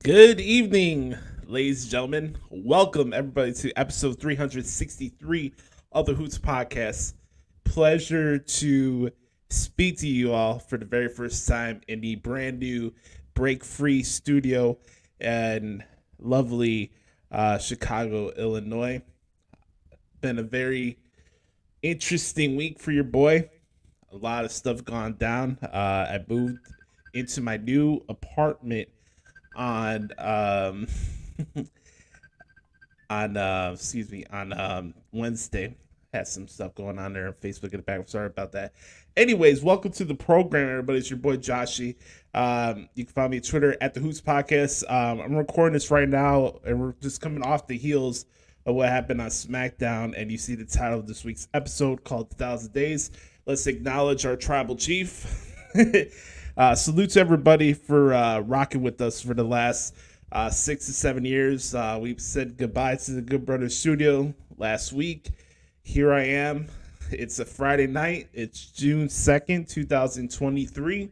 Good evening, ladies and gentlemen. Welcome, everybody, to episode 363 of the Hoots podcast. Pleasure to speak to you all for the very first time in the brand new break free studio in lovely Chicago, Illinois. Been a very interesting week for your boy. A lot of stuff gone down. I moved into my new apartment on on Wednesday. Had some stuff going on there on Facebook in the back. I'm sorry about that. Anyways, welcome to the program, everybody. It's your boy Joshie. You can find me on Twitter at the Hoots Podcast. I'm recording this right now, and we're just coming off the heels of what happened on SmackDown, and you see the title of this week's episode called 1,000 Days. Let's acknowledge our tribal chief. Salute to everybody for rocking with us for the last 6 to 7 years. We've said goodbye to the Good Brothers Studio last week. Here I am. It's a Friday night. It's June 2nd, 2023.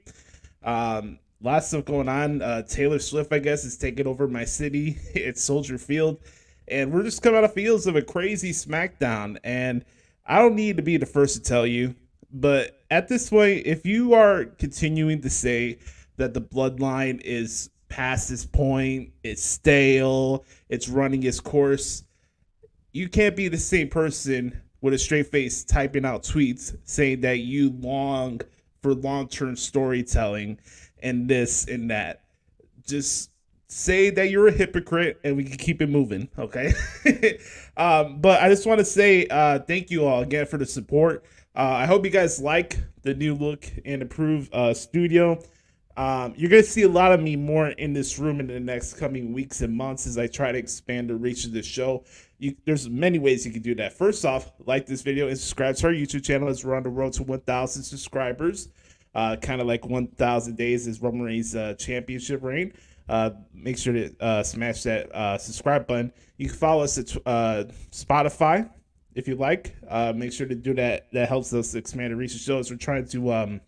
Lots of stuff going on. Taylor Swift, I guess, is taking over my city. It's Soldier Field. And we're just coming out of fields of a crazy SmackDown. And I don't need to be the first to tell you, but at this point, if you are continuing to say that the bloodline is past this point, it's stale, it's running its course, you can't be the same person with a straight face typing out tweets saying that you long for long-term storytelling and this and that. Just say that you're a hypocrite and we can keep it moving, okay? But I just want to say thank you all again for the support. I hope you guys like the new look and improved studio. You're going to see a lot of me more in this room in the next coming weeks and months as I try to expand the reach of the show. There's many ways you can do that. First off, like this video and subscribe to our YouTube channel as we're on the road to 1,000 subscribers. Kind of like 1,000 days is Roman Reigns' championship reign. Make sure to smash that subscribe button. You can follow us at Spotify if you like. Make sure to do that. That helps us expand and reach the show as we're trying to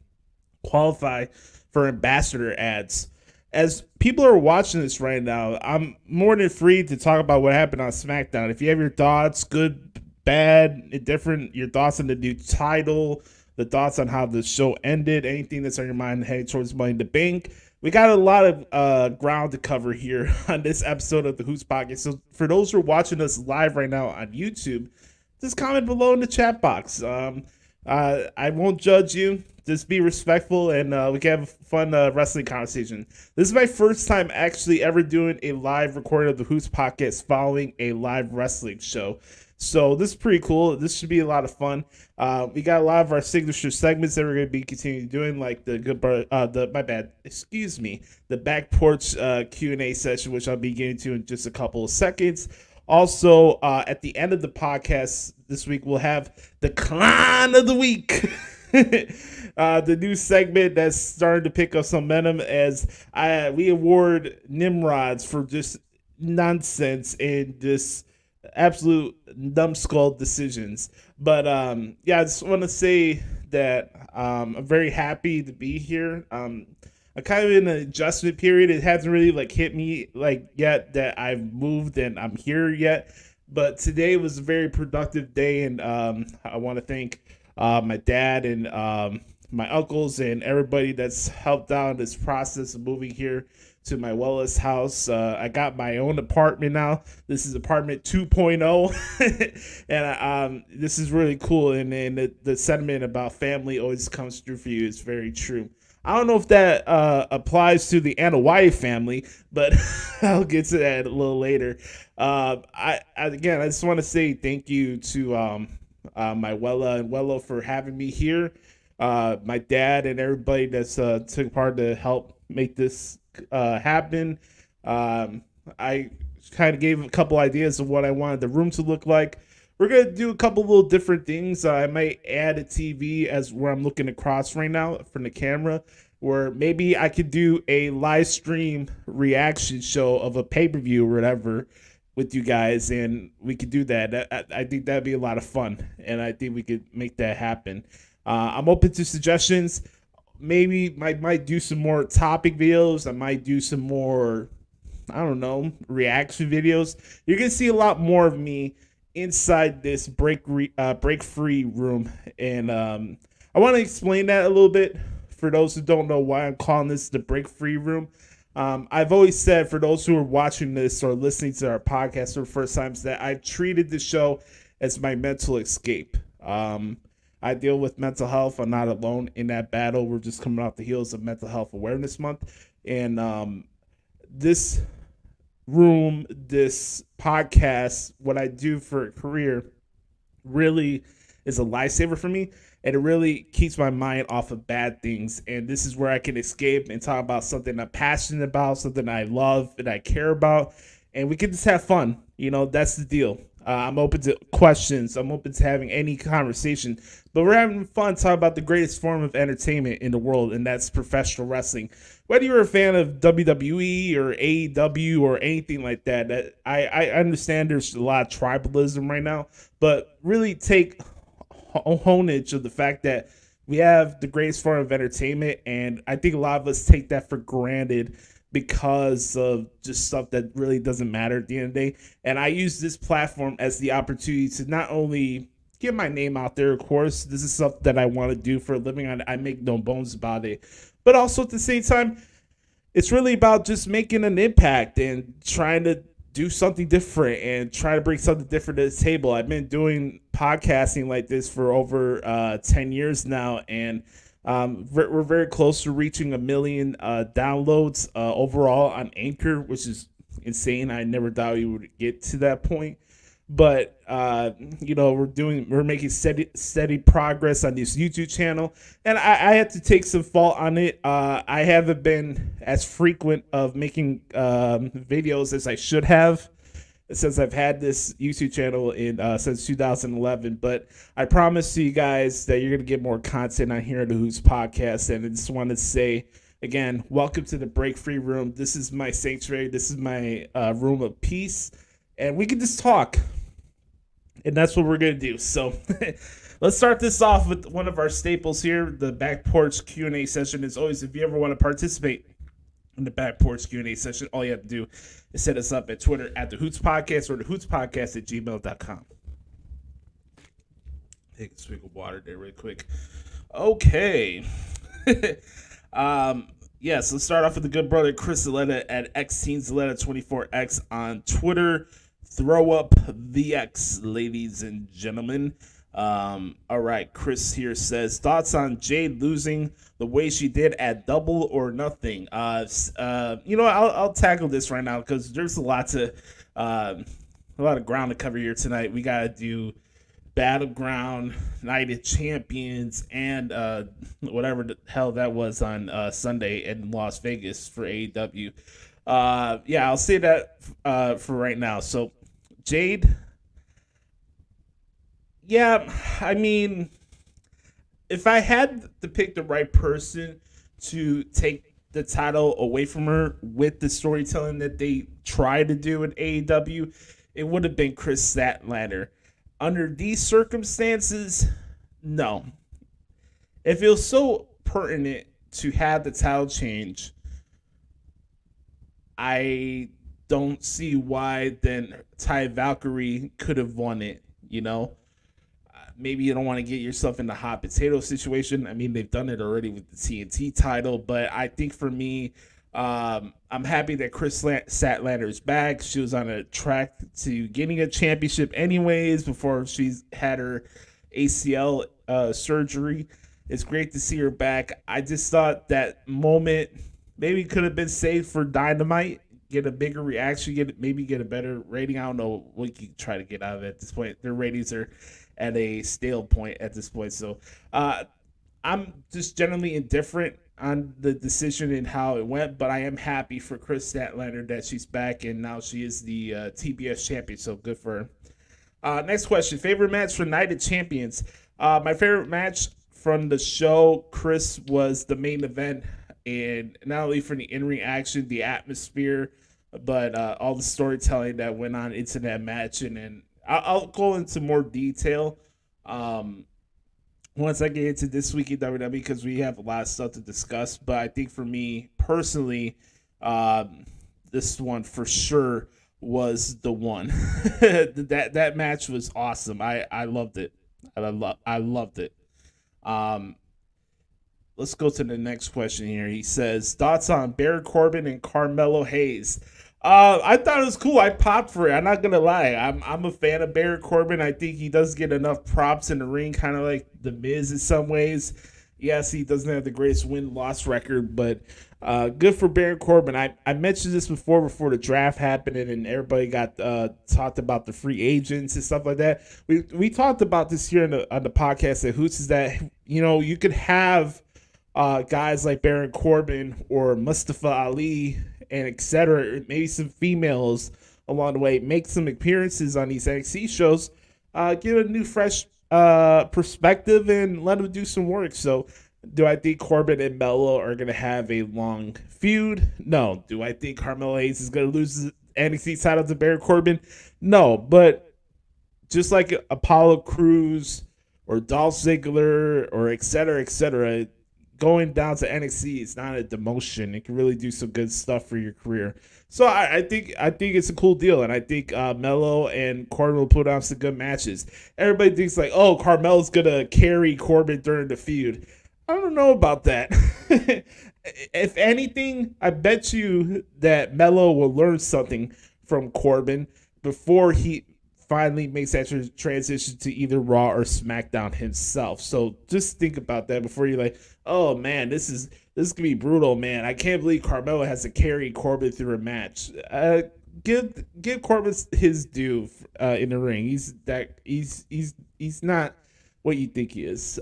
qualify for ambassador ads. As people are watching this right now, I'm more than free to talk about what happened on SmackDown. If you have your thoughts, good, bad, indifferent, your thoughts on the new title, the thoughts on how the show ended, anything that's on your mind heading towards Money in the Bank, we got a lot of ground to cover here on this episode of the Hoots Podcast. So for those who are watching us live right now on YouTube, just comment below in the chat box. I won't judge you. Just be respectful, and we can have a fun wrestling conversation. This is my first time actually ever doing a live recording of the Hoots Podcast following a live wrestling show. So this is pretty cool. This should be a lot of fun. We got a lot of our signature segments that we're going to be continuing doing, like the back porch Q&A session, which I'll be getting to in just a couple of seconds. Also, at the end of the podcast this week, we'll have the CLAHN of the week. The new segment that's starting to pick up some momentum as we award Nimrods for just nonsense and just absolute numbskull decisions. But yeah, I just want to say that I'm very happy to be here. I'm kind of in an adjustment period. It hasn't really hit me yet that I've moved and I'm here yet. But today was a very productive day, and I want to thank my dad and my uncles and everybody that's helped out in this process of moving here to my Wellis house. I got my own apartment now. This is apartment 2.0, and this is really cool. And the sentiment about family always comes through for you is very true. I don't know if that applies to the WTHIWWAEW family, but I'll get to that a little later. I just want to say thank you to my Wella and Wello for having me here. My dad and everybody that's took part to help make this happen. I kind of gave a couple ideas of what I wanted the room to look like. We're going to do a couple little different things. I might add a TV as where I'm looking across right now from the camera, where maybe I could do a live stream reaction show of a pay-per-view or whatever with you guys, and we could do that. I think that'd be a lot of fun, and I think we could make that happen. I'm open to suggestions. Maybe might do some more topic videos. I might do some more I don't know, reaction videos. You're gonna see a lot more of me inside this break free room, and I want to explain that a little bit for those who don't know why I'm calling this the break free room. I've always said, for those who are watching this or listening to our podcast for the first times, that I've treated the show as my mental escape. I deal with mental health. I'm not alone in that battle. We're just coming off the heels of Mental Health Awareness Month. And this room, this podcast, what I do for a career really is a lifesaver for me. And it really keeps my mind off of bad things. And this is where I can escape and talk about something I'm passionate about, something I love and I care about. And we can just have fun. You know, that's the deal. I'm open to questions. I'm open to having any conversation. But we're having fun talking about the greatest form of entertainment in the world, and that's professional wrestling. Whether you're a fan of WWE or AEW or anything like that, I understand there's a lot of tribalism right now. But really take honage of the fact that we have the greatest form of entertainment, and I think a lot of us take that for granted because of just stuff that really doesn't matter at the end of the day. And I use this platform as the opportunity to not only get my name out there, of course, this is stuff that I want to do for a living, I make no bones about it, but also at the same time, it's really about just making an impact and trying to do something different and try to bring something different to the table. I've been doing podcasting like this for over 10 years now, and we're very close to reaching 1 million downloads overall on Anchor, which is insane. I never thought we would get to that point. But you know, we're making steady progress on this YouTube channel, and I had to take some fault on it. I haven't been as frequent of making videos as I should have since I've had this YouTube channel since 2011. But I promise you guys that you're gonna get more content on here at the Hoots podcast. And I just want to say again, welcome to the Break Free Room. This is my sanctuary. This is my room of peace, and we can just talk. And that's what we're going to do. So let's start this off with one of our staples here, the Back Porch Q&A session. As always, if you ever want to participate in the Back Porch Q&A session, all you have to do is set us up at Twitter at the Hoots Podcast or the Hoots Podcast at gmail.com. Take a swig of water there real quick. Okay. Yes, let's start off with the good brother Chris Zaletta at XTeenZaletta24X on Twitter. Throw up the X, ladies and gentlemen. All right, Chris here says, thoughts on Jade losing the way she did at Double or Nothing? You know, I'll tackle this right now because there's a lot of ground to cover here tonight. We gotta do Battleground, Night of Champions, and whatever the hell that was on Sunday in Las Vegas for AEW. Yeah, I'll say that for right now. So Jade, yeah, I mean, if I had to pick the right person to take the title away from her with the storytelling that they try to do in AEW, it would have been Chris Statlander. Under these circumstances, no. It feels so pertinent to have the title change. I don't see why then Ty Valkyrie could have won it, you know? Maybe you don't want to get yourself in the hot potato situation. I mean, they've done it already with the TNT title, but I think for me, I'm happy that Chris Statlander is back. She was on a track to getting a championship anyways before she's had her ACL surgery. It's great to see her back. I just thought that moment maybe could have been saved for Dynamite. Get a bigger reaction, maybe get a better rating. I don't know what you can try to get out of it at this point. Their ratings are at a stale point at this point. So I'm just generally indifferent on the decision and how it went, but I am happy for Chris Statlander that she's back and now she is the TBS champion. So good for her. Next question. Favorite match for Night of Champions? My favorite match from the show, Chris, was the main event. And not only for the in-ring action, the atmosphere, but all the storytelling that went on into that match. And then I'll go into more detail once I get into this week in WWE because we have a lot of stuff to discuss. But I think for me personally, this one for sure was the one. That match was awesome. I loved it. I loved it. Um, let's go to the next question here. He says, thoughts on Baron Corbin and Carmelo Hayes. I thought it was cool. I popped for it. I'm not gonna lie. I'm a fan of Baron Corbin. I think he does get enough props in the ring, kind of like the Miz in some ways. Yes, he doesn't have the greatest win-loss record, but good for Baron Corbin. I mentioned this before the draft happened, and everybody got talked about the free agents and stuff like that. We talked about this here on the podcast at Hoots, is that you could have guys like Baron Corbin or Mustafa Ali and etc. Maybe some females along the way make some appearances on these NXT shows, give a new fresh perspective and let them do some work. So do I think Corbin and Melo are going to have a long feud? No. Do I think Carmelo Hayes is going to lose the NXT title to Baron Corbin? No. But just like Apollo Crews or Dolph Ziggler or etc., going down to NXT is not a demotion. It can really do some good stuff for your career. So I think it's a cool deal, and I think Melo and Corbin will put on some good matches. Everybody thinks like, oh, Carmelo's gonna carry Corbin during the feud. I don't know about that. If anything, I bet you that Melo will learn something from Corbin before he finally makes that transition to either Raw or SmackDown himself. So just think about that before you're like, oh man, this is gonna be brutal, man. I can't believe Carmelo has to carry Corbin through a match. Give Corbin his due in the ring. He's not what you think he is.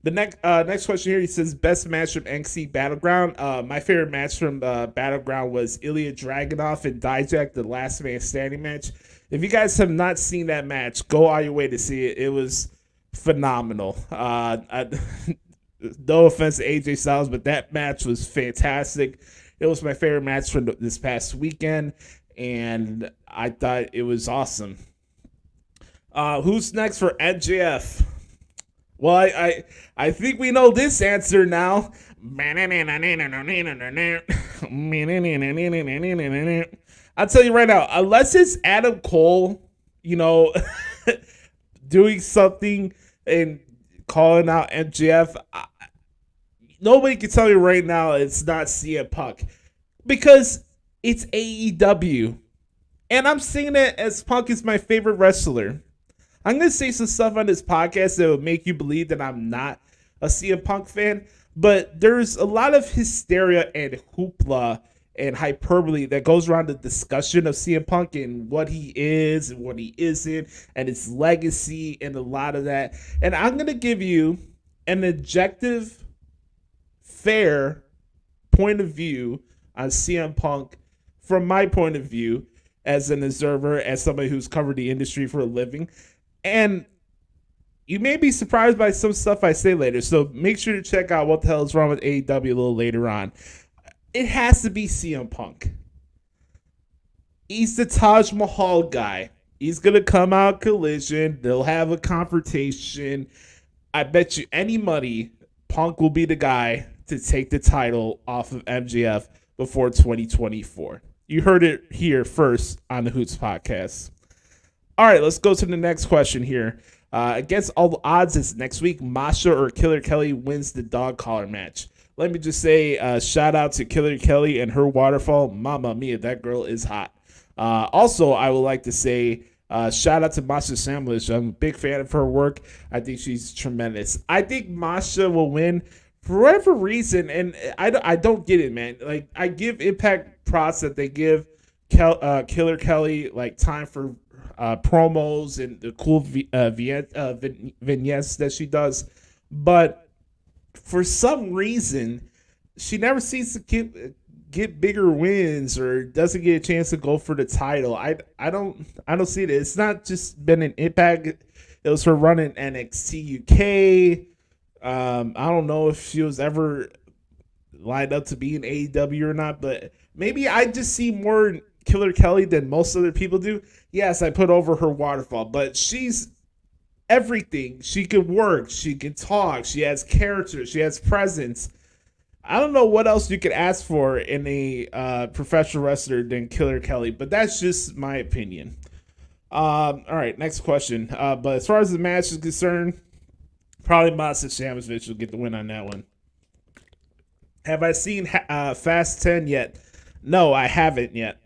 The next question here, he says, best match from NXT Battleground. My favorite match from Battleground was Ilya Dragunov and Dijak, the last man standing match. If you guys have not seen that match, go all your way to see it. It was phenomenal. No offense to AJ Styles, but that match was fantastic. It was my favorite match from this past weekend, and I thought it was awesome. Who's next for MJF? Well, I think we know this answer now. I'll tell you right now, unless it's Adam Cole, doing something and calling out MJF, nobody can tell me right now it's not CM Punk, because it's AEW. And I'm saying that as Punk is my favorite wrestler. I'm going to say some stuff on this podcast that will make you believe that I'm not a CM Punk fan, but there's a lot of hysteria and hoopla and hyperbole that goes around the discussion of CM Punk and what he is and what he isn't and his legacy and a lot of that. And I'm going to give you an objective, fair point of view on CM Punk from my point of view as an observer, as somebody who's covered the industry for a living. And you may be surprised by some stuff I say later, so make sure to check out what the hell is wrong with AEW a little later on. It has to be CM Punk. He's the Taj Mahal guy. He's going to come out Collision. They'll have a confrontation. I bet you any money Punk will be the guy to take the title off of MJF before 2024. You heard it here first on the Hoots podcast. All right, let's go to the next question here. Against all the odds, it's next week, Masha or Killer Kelly wins the dog collar match. Let me just say, shout out to Killer Kelly and her waterfall. Mama mia, that girl is hot. Also, I would like to say, shout out to Masha Samlish. I'm a big fan of her work. I think she's tremendous. I think Masha will win for whatever reason, and I don't get it, man. Like, I give Impact props that they give Killer Kelly like time for promos and the cool vignettes that she does, but for some reason she never seems to get bigger wins or doesn't get a chance to go for the title. I don't see it. It's not just been an Impact. It was her run in NXT UK. I don't know if she was ever lined up to be in AEW or not, but maybe I just see more Killer Kelly than most other people do. Yes, I put over her waterfall, but she's everything. She can work. She can talk. She has character. She has presence. I don't know what else you could ask for in a professional wrestler than Killer Kelly, but that's just my opinion. All right, next question. But as far as the match is concerned, probably Masa Shamovich will get the win on that one. Have I seen Fast 10 yet? No, I haven't yet.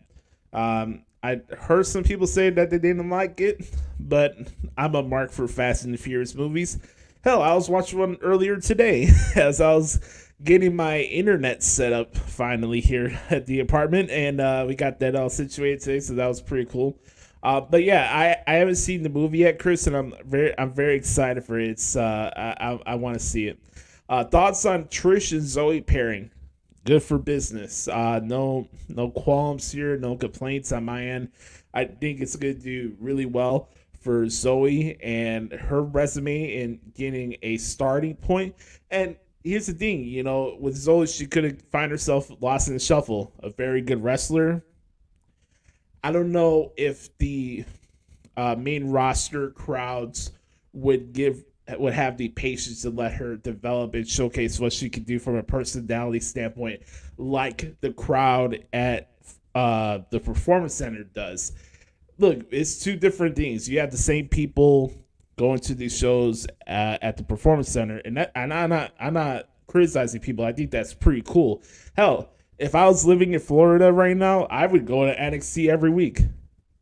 I heard some people say that they didn't like it, but I'm a mark for Fast and the Furious movies. Hell, I was watching one earlier today as I was getting my internet set up finally here at the apartment, and we got that all situated today, so that was pretty cool. But yeah, I haven't seen the movie yet, Chris, and I'm very excited for it. It's I want to see it. Thoughts on Trish and Zoe pairing? Good for business. No qualms here, no complaints on my end. I think it's going to do really well for Zoe and her resume in getting a starting point. And here's the thing, you know, with Zoe, she could find herself lost in the shuffle. A very good wrestler. I don't know if the main roster crowds would have the patience to let her develop and showcase what she can do from a personality standpoint, like the crowd at the Performance Center does. Look, it's two different things. You have the same people going to these shows at the Performance Center, and I'm not criticizing people. I think that's pretty cool. Hell, if I was living in Florida right now, I would go to NXT every week.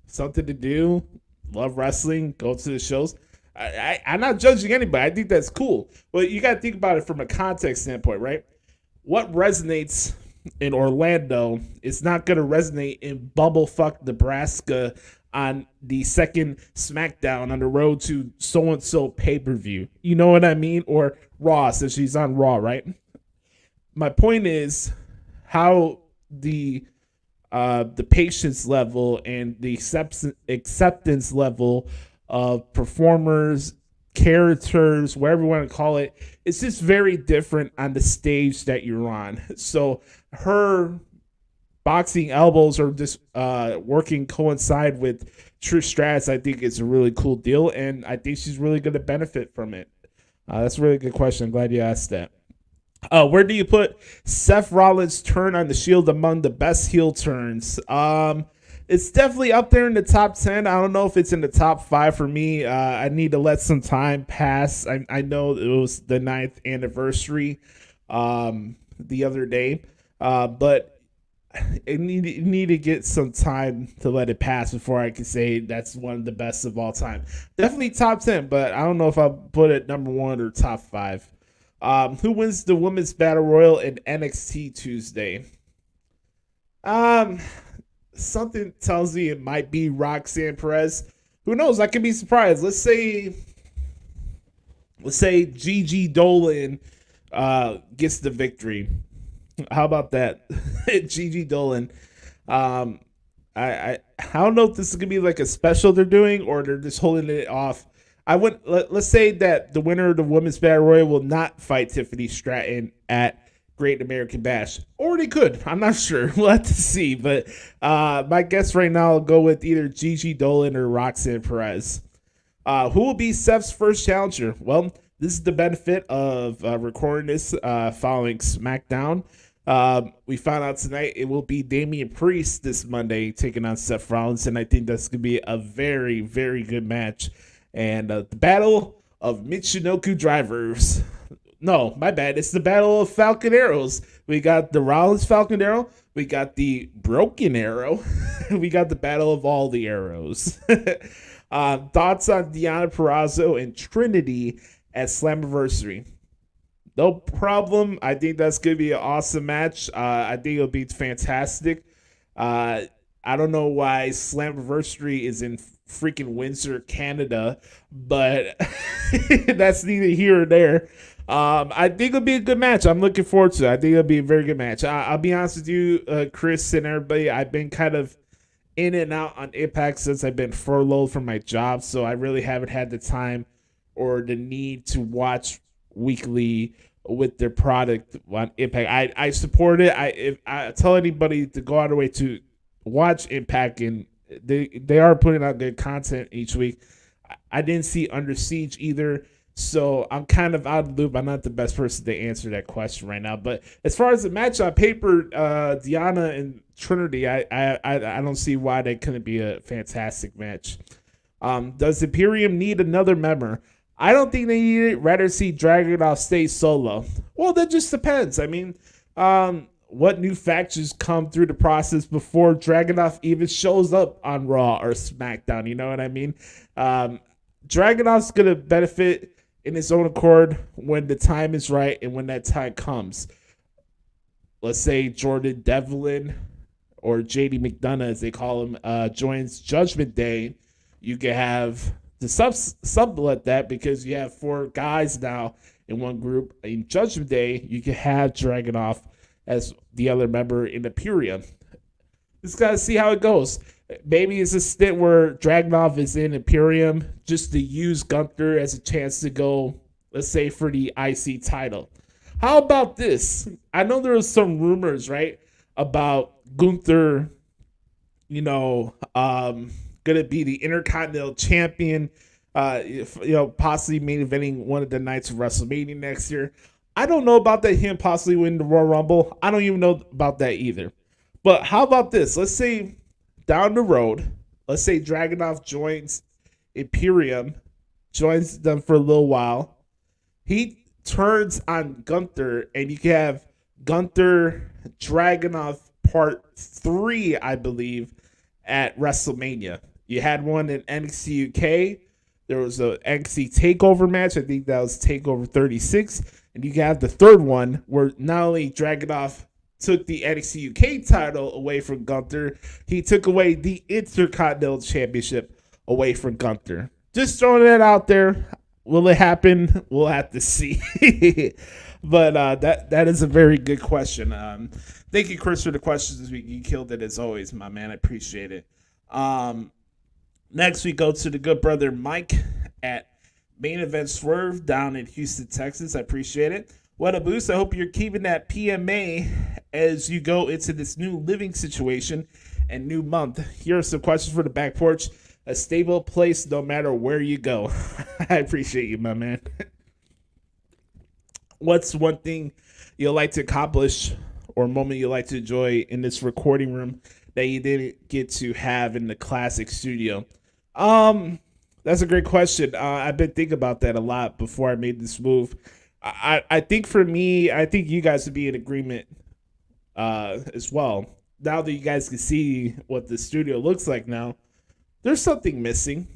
Something to do, love wrestling, go to the shows. I'm not judging anybody. I think that's cool. But you got to think about it from a context standpoint, right? What resonates in Orlando is not going to resonate in Bumblefuck, Nebraska on the second SmackDown on the road to so-and-so pay-per-view. You know what I mean? Or Raw, since she's on Raw, right? My point is how the patience level and the acceptance level of performers, characters, whatever you want to call it, it's just very different on the stage that you're on. So her boxing elbows are just working coincide with Trish Stratus. I think it's a really cool deal, and I think she's really going to benefit from it. That's a really good question. I'm glad you asked that. Where do you put Seth Rollins' turn on the Shield among the best heel turns? It's definitely up there in the top 10. I don't know if it's in the top 5 for me. I need to let some time pass. I know it was the 9th anniversary the other day, but I need to get some time to let it pass before I can say that's one of the best of all time. Definitely top 10, but I don't know if I'll put it number 1 or top 5. Who wins the Women's Battle Royal in NXT Tuesday? Something tells me it might be Roxanne Perez. Who knows? I could be surprised. Let's say Gigi Dolan gets the victory. How about that? Gigi Dolan. I don't know if this is gonna be like a special they're doing or they're just holding it off. Let's say that the winner of the Women's Battle Royal will not fight Tiffany Stratton at Great American Bash. Or they could. I'm not sure. We'll have to see. But my guess right now, I'll go with either Gigi Dolan or Roxanne Perez. Who will be Seth's first challenger? Well, this is the benefit of recording this following SmackDown. We found out tonight it will be Damian Priest this Monday taking on Seth Rollins, and I think that's going to be a very, very good match. And the Battle of Michinoku Drivers. No, my bad. It's the Battle of Falcon Arrows. We got the Rollins Falcon Arrow. We got the Broken Arrow. We got the Battle of all the Arrows. Thoughts on Deonna Purrazzo and Trinity at Slammiversary? No problem. I think that's going to be an awesome match. I think it'll be fantastic. I don't know why Slammiversary is in freaking Windsor, Canada, but that's neither here or there. I think it'll be a good match. I'm looking forward to it. I think it'll be a very good match. I'll be honest with you, Chris and everybody, I've been kind of in and out on Impact since I've been furloughed from my job, so I really haven't had the time or the need to watch weekly with their product on Impact. I support it. If I tell anybody to go out of the way to watch Impact, and they are putting out good content each week. I didn't see Under Siege either. So I'm kind of out of the loop. I'm not the best person to answer that question right now. But as far as the match on paper, Diana and Trinity, I don't see why they couldn't be a fantastic match. Does Imperium need another member? I don't think they need it. Rather see Dragunov stay solo. Well, that just depends. I mean, what new factions come through the process before Dragunov even shows up on Raw or SmackDown? You know what I mean? Dragunov's going to benefit in his own accord when the time is right and when that time comes. Let's say Jordan Devlin or JD McDonough, as they call him, joins Judgment Day. You can have to sublet that because you have 4 guys now in one group. In Judgment Day, you can have Dragunov as the other member in Imperium. Just got to see how it goes. Maybe it's a stint where Dragunov is in Imperium just to use Gunther as a chance to go, let's say, for the IC title. How about this? I know there was some rumors, right, about Gunther, going to be the Intercontinental Champion, possibly main eventing one of the nights of WrestleMania next year. I don't know about that, him possibly winning the Royal Rumble. I don't even know about that either. But how about this? Let's say down the road, let's say Dragunov joins Imperium, joins them for a little while. He turns on Gunther, and you can have Gunther Dragunov Part 3, I believe, at WrestleMania. You had one in NXT UK. There was a NXT TakeOver match. I think that was TakeOver 36. And you have the third one where not only Dragunov took the NXT UK title away from Gunther, he took away the Intercontinental Championship away from Gunther. Just throwing that out there. Will it happen? We'll have to see. But that is a very good question. Thank you, Chris, for the questions this week. You killed it as always, my man. I appreciate it. Next, we go to the good brother Mike at Main Event Swerve down in Houston, Texas. I appreciate it. What a boost. I hope you're keeping that PMA as you go into this new living situation and new month. Here are some questions for the back porch. A stable place no matter where you go. I appreciate you, my man. What's one thing you'd like to accomplish or a moment you'd like to enjoy in this recording room that you didn't get to have in the classic studio? That's a great question. I've been thinking about that a lot before I made this move. I think for me, I think you guys would be in agreement as well. Now that you guys can see what the studio looks like now, there's something missing.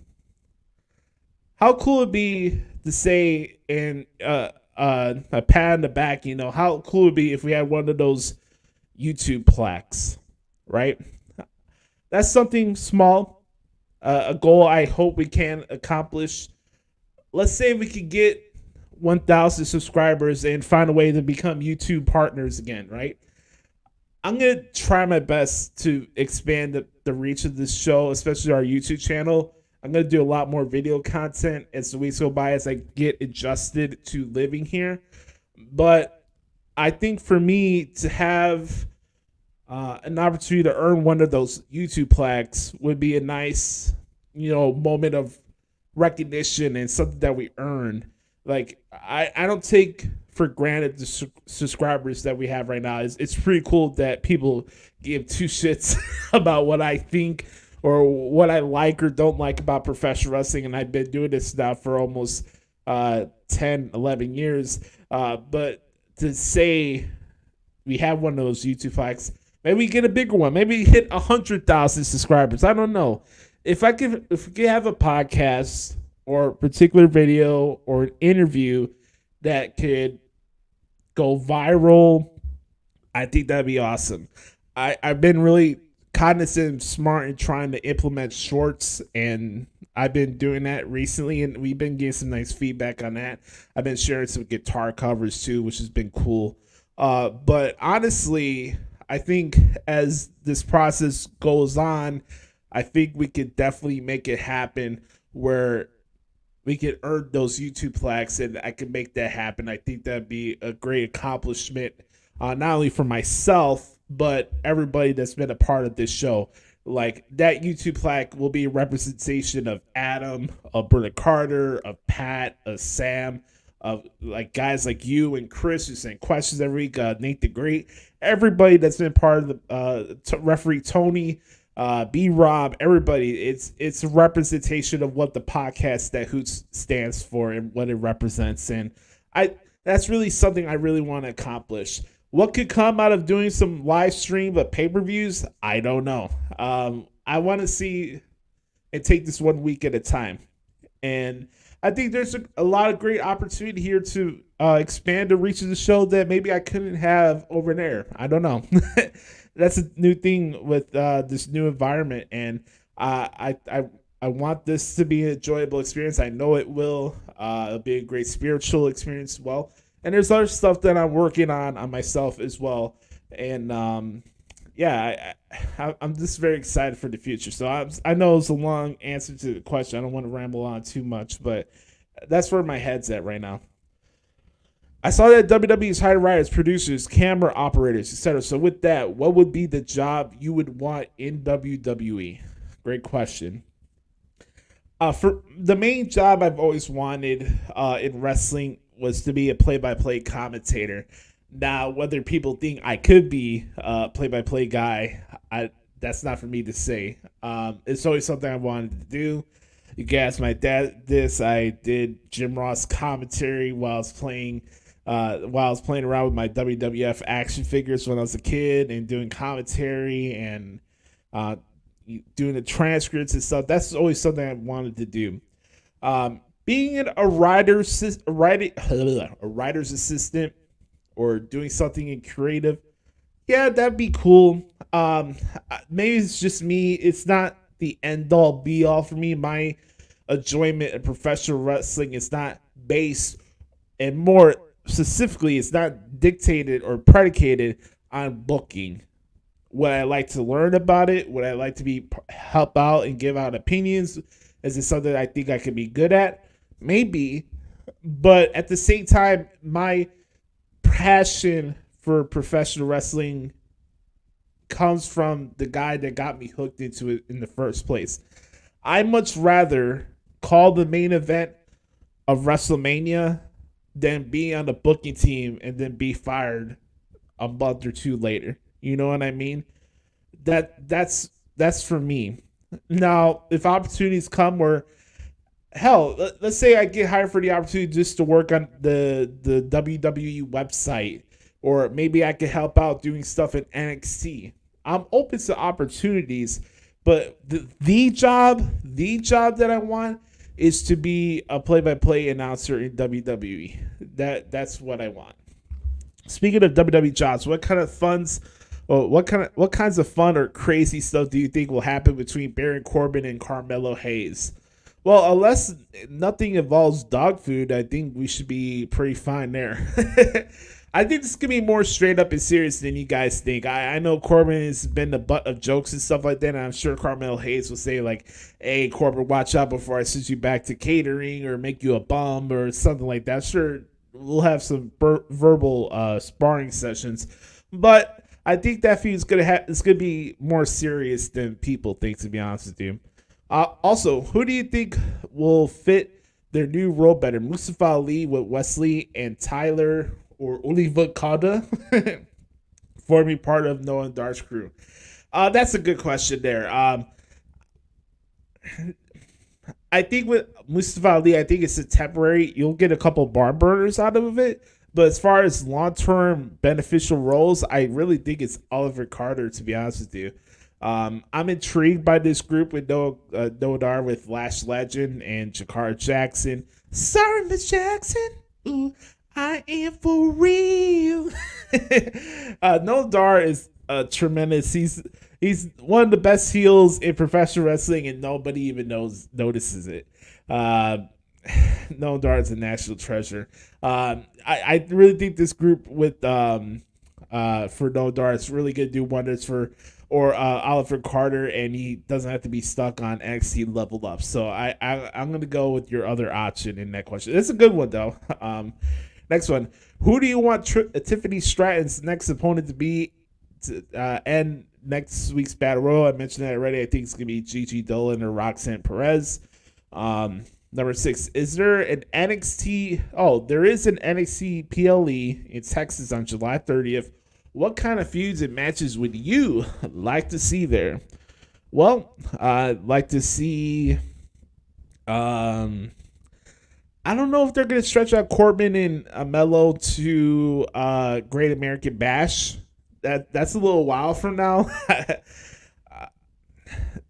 How cool would it be to say in a pat on the back, how cool would it be if we had one of those YouTube plaques, right? That's something small, a goal I hope we can accomplish. Let's say we could get 1,000 subscribers and find a way to become YouTube partners again, right? I'm going to try my best to expand the reach of this show, especially our YouTube channel. I'm going to do a lot more video content as the weeks go by as I get adjusted to living here. But I think for me to have an opportunity to earn one of those YouTube plaques would be a nice, moment of recognition and something that we earn. Like, I don't take for granted the subscribers that we have right now. It's pretty cool that people give two shits about what I think or what I like or don't like about professional wrestling. And I've been doing this now for almost 10, 11 years. But to say we have one of those YouTube plaques, maybe we get a bigger one. Maybe hit 100,000 subscribers. I don't know. If we could have a podcast or a particular video or an interview that could go viral, I think that'd be awesome. I've been really cognizant and smart in trying to implement shorts, and I've been doing that recently, and we've been getting some nice feedback on that. I've been sharing some guitar covers too, which has been cool. But honestly, I think as this process goes on, I think we could definitely make it happen where we could earn those YouTube plaques, and I could make that happen. I think that'd be a great accomplishment, not only for myself, but everybody that's been a part of this show. like that YouTube plaque will be a representation of Adam, of Brother Carter, of Pat, of Sam, of like guys like you and Chris who send questions every week, Nate the Great, everybody that's been part of the referee Tony, B Rob, everybody. It's a representation of what the podcast that Hoots stands for and what it represents, and that's really something I really want to accomplish. What could come out of doing some live stream of pay-per-views? I don't know. I want to see and take this 1 week at a time. And I think there's a lot of great opportunity here to expand the reach of the show that maybe I couldn't have over there. I don't know. That's a new thing with this new environment. And I want this to be an enjoyable experience. I know it will. It'll be a great spiritual experience as well. And there's other stuff that I'm working on myself as well. And I'm just very excited for the future. So I know it's a long answer to the question. I don't want to ramble on too much, but that's where my head's at right now. I saw that WWE's hired writers, producers, camera operators, etc. So with that, what would be the job you would want in WWE? Great question. For the main job I've always wanted in wrestling was to be a play-by-play commentator. Now, whether people think I could be a play-by-play guy, that's not for me to say. It's always something I wanted to do. You can ask my dad this. I did Jim Ross commentary while I was playing around with my WWF action figures when I was a kid and doing commentary and doing the transcripts and stuff. That's always something I wanted to do. Being a writer's assistant or doing something in creative, yeah, that'd be cool. Maybe it's just me. It's not the end all be all for me. My enjoyment of professional wrestling is not based, and more specifically, it's not dictated or predicated on booking. Would I like to learn about it? Would I like to help out and give out opinions? Is it something I think I could be good at? Maybe, but at the same time, my passion for professional wrestling comes from the guy that got me hooked into it in the first place. I much rather call the main event of WrestleMania than be on the booking team and then be fired a month or two later. You know what I mean? That's for me. Now, if opportunities come where, hell, let's say I get hired for the opportunity just to work on the WWE website, or maybe I could help out doing stuff in NXT. I'm open to opportunities, but the job that I want is to be a play-by-play announcer in WWE. That's what I want. Speaking of WWE jobs, what kinds of fun or crazy stuff do you think will happen between Baron Corbin and Carmelo Hayes? Well, unless nothing involves dog food, I think we should be pretty fine there. I think this could be more straight up and serious than you guys think. I know Corbin has been the butt of jokes and stuff like that, and I'm sure Carmelo Hayes will say, like, hey, Corbin, watch out before I send you back to catering or make you a bum or something like that. Sure, we'll have some verbal sparring sessions, but I think that feud is gonna be more serious than people think, to be honest with you. Also, who do you think will fit their new role better? Mustafa Ali with Wesley and Tyler, or Oliver Kada forming part of Noah and Dar's crew? That's a good question there. I think with Mustafa Ali, I think it's a temporary. You'll get a couple barn burners out of it. But as far as long-term beneficial roles, I really think it's Oliver Carter, to be honest with you. I'm intrigued by this group with Noah Dar, with Lash Legend and Jakar Jackson. Sorry, Miss Jackson. Ooh, I am for real. Noah Dar is tremendous. He's one of the best heels in professional wrestling, and nobody even notices it. Noah Dar is a national treasure. I really think this group with for Noah Dar is really going to do wonders for Oliver Carter, and he doesn't have to be stuck on NXT Level Up. So I'm going to go with your other option in that question. It's a good one, though. Next one. Who do you want Tiffany Stratton's next opponent to be? And next week's Battle Royal, I mentioned that already. I think it's going to be Gigi Dolan or Roxanne Perez. Number 6, is there an NXT? Oh, there is an NXT PLE in Texas on July 30th. What kind of feuds and matches would you like to see there? Well, I'd like to see. I don't know if they're going to stretch out Corbin and Melo to Great American Bash. That's a little while from now.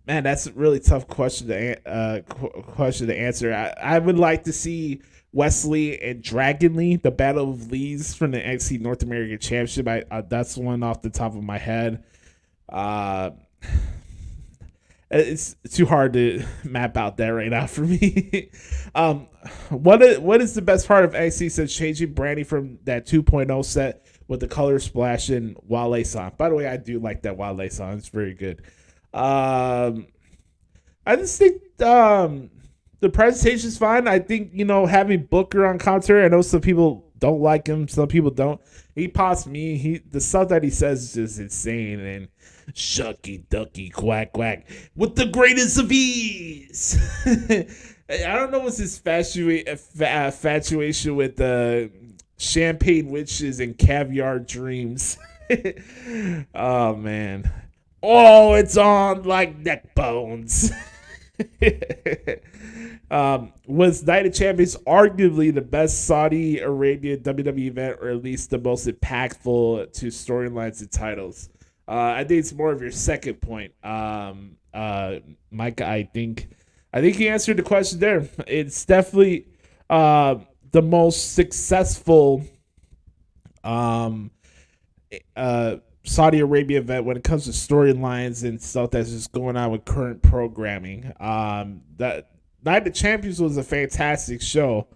Man, that's a really tough question to answer. I would like to see Wesley and Dragon Lee, the Battle of Lees from the NXT North American Championship. That's one off the top of my head. It's too hard to map out that right now for me. What is the best part of NXT since changing branding from that 2.0 set with the color splash and Wale song? By the way, I do like that Wale song. It's very good. I just think the presentation's fine. I think, having Booker on commentary, I know some people don't like him, some people don't. He pops me. The stuff that he says is just insane. And shucky ducky quack quack with the greatest of ease. I don't know what's his infatuation with the champagne witches and caviar dreams. Oh man. Oh, it's on like neck bones. Was Night of Champions arguably the best Saudi Arabian WWE event, or at least the most impactful to storylines and titles? I think it's more of your second point, Mike. I think you answered the question there. It's definitely the most successful Saudi Arabia event when it comes to storylines and stuff that's just going on with current programming. That Night of Champions was a fantastic show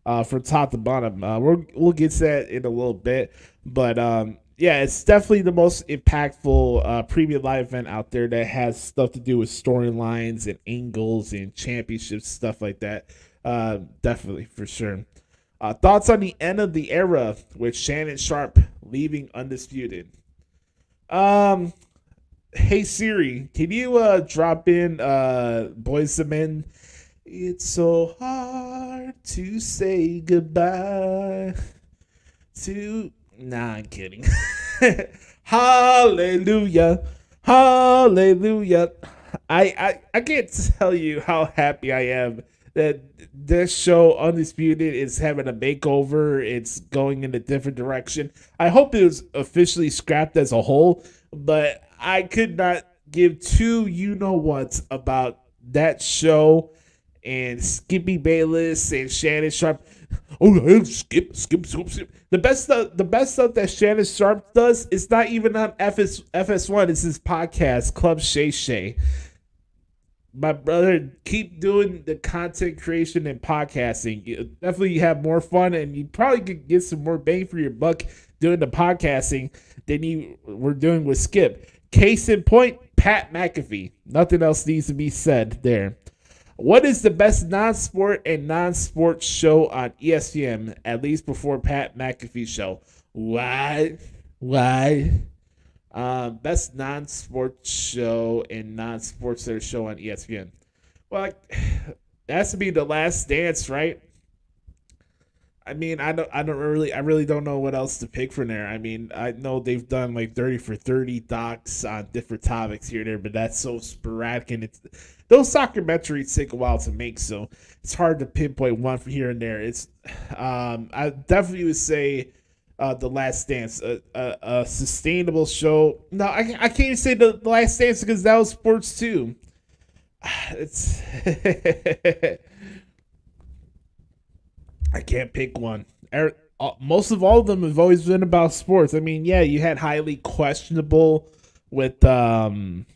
from top to bottom. We'll get to that in a little bit, but yeah, it's definitely the most impactful premium live event out there that has stuff to do with storylines and angles and championships, stuff like that. Definitely, for sure. Thoughts on the end of the era with Shannon Sharp leaving undisputed? Hey Siri, can you drop in Boyz II Men? It's so hard to say goodbye to... Nah, I'm kidding. Hallelujah. Hallelujah. I can't tell you how happy I am that this show, Undisputed, is having a makeover. It's going in a different direction. I hope it was officially scrapped as a whole, but I could not give two you-know-whats about that show and Skippy Bayless and Shannon Sharp. Oh, skip. The best stuff that Shannon Sharp does is not even on FS1. It's his podcast, Club Shay Shay. My brother, keep doing the content creation and podcasting. Definitely have more fun, and you probably could get some more bang for your buck doing the podcasting than you were doing with Skip. Case in point, Pat McAfee. Nothing else needs to be said there. What is the best non-sport and non-sport show on ESPN, at least before Pat McAfee's show? Why? Best non-sport show and non-sports center show on ESPN. Well, it has to be The Last Dance, right? I mean, I really don't know what else to pick from there. I mean, I know they've done like 30 for 30 docs on different topics here and there, but that's so sporadic, and those documentaries take a while to make, so it's hard to pinpoint one from here and there. I definitely would say The Last Dance, a sustainable show. No, I can't even say The Last Dance because that was sports too. It's I can't pick one. Most of all of them have always been about sports. I mean, yeah, you had highly questionable with Dan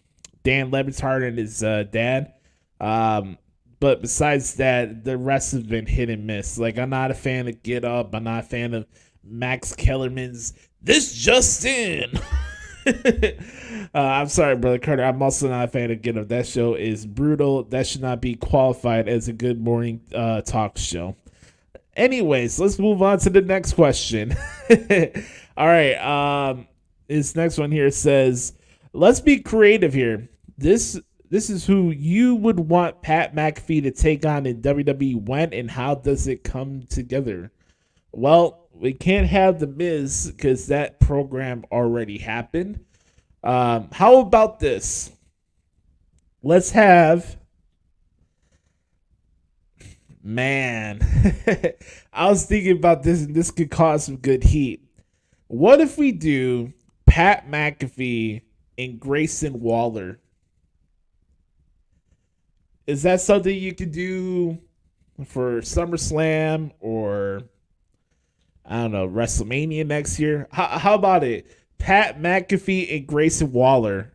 Le Batard and his dad. But besides that, the rest have been hit and miss. Like, I'm not a fan of Get Up. I'm not a fan of Max Kellerman's This Just In. I'm sorry, Brother Carter. I'm also not a fan of Get Up. That show is brutal. That should not be qualified as a good morning talk show. Anyways, let's move on to the next question. All right. This next one here says, Let's be creative here. This is who you would want Pat McAfee to take on in WWE when and how does it come together? Well, we can't have The Miz because that program already happened. How about this? Let's have. Man, I was thinking about this, and this could cause some good heat. What if we do Pat McAfee and Grayson Waller? Is that something you could do for SummerSlam or I don't know, WrestleMania next year? How about it? Pat McAfee and Grayson Waller.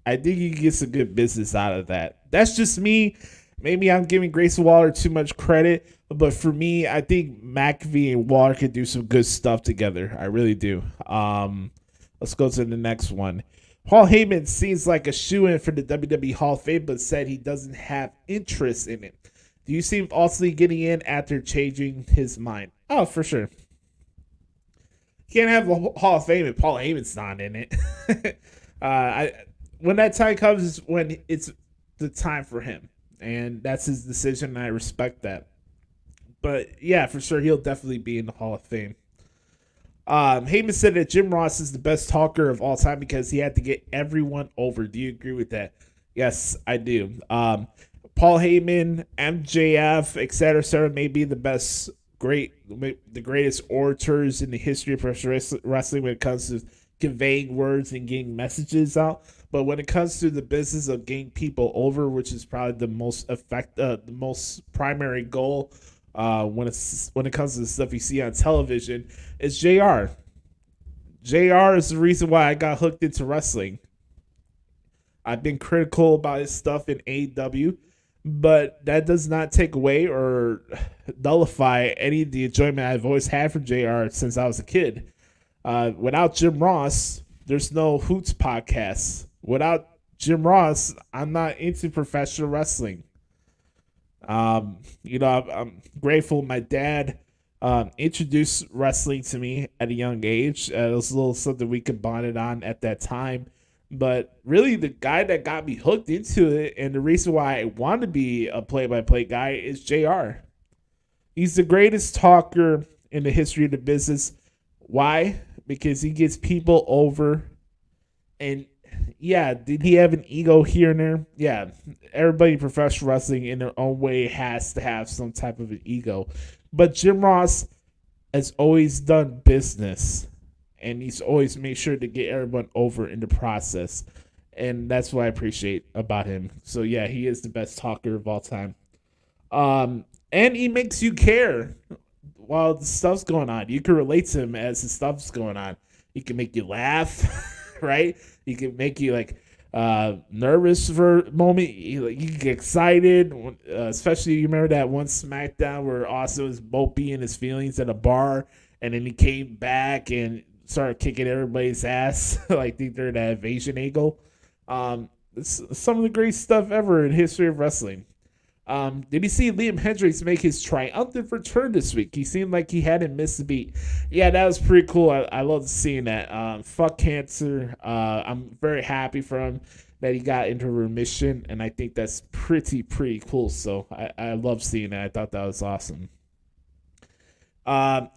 I think you can get some good business out of that. That's just me. Maybe I'm giving Grayson Waller too much credit, but for me, I think McAfee and Waller could do some good stuff together. I really do. Let's go to the next one. Paul Heyman seems like a shoo-in for the WWE Hall of Fame, but said he doesn't have interest in it. Do you see him ultimately getting in after changing his mind? Oh, for sure. Can't have the Hall of Fame if Paul Heyman's not in it. When that time comes is when it's the time for him. And that's his decision, and I respect that. But, yeah, for sure, he'll definitely be in the Hall of Fame. Heyman said that Jim Ross is the best talker of all time because he had to get everyone over. Do you agree with that? Yes, I do. Paul Heyman, MJF, etc., may be the greatest orators in the history of professional wrestling when it comes to conveying words and getting messages out. But when it comes to the business of getting people over, which is probably the most primary goal when it comes to the stuff you see on television, is JR. JR is the reason why I got hooked into wrestling. I've been critical about his stuff in AEW, but that does not take away or nullify any of the enjoyment I've always had from JR since I was a kid. Without Jim Ross, there's no Hoots podcast. Without Jim Ross, I'm not into professional wrestling. I'm grateful my dad introduced wrestling to me at a young age. It was a little something we could bond it on at that time. But really, the guy that got me hooked into it and the reason why I want to be a play-by-play guy is JR. He's the greatest talker in the history of the business. Why? Because he gets people over. And yeah, did he have an ego here and there? Yeah, everybody in professional wrestling in their own way has to have some type of an ego. But Jim Ross has always done business, and he's always made sure to get everyone over in the process. And that's what I appreciate about him. So yeah, he is the best talker of all time. And he makes you care while the stuff's going on. You can relate to him as the stuff's going on. He can make you laugh, right? He can make you nervous for a moment. You get excited, especially you remember that one SmackDown where Austin was mopey in his feelings at a bar, and then he came back and started kicking everybody's ass like during that invasion angle. It's some of the great stuff ever in history of wrestling. Did you see Liam Hendricks make his triumphant return this week? He seemed like he hadn't missed a beat. Yeah, that was pretty cool. I love seeing that. Fuck cancer. I'm very happy for him that he got into remission, and I think that's pretty cool. So I love seeing that. I thought that was awesome.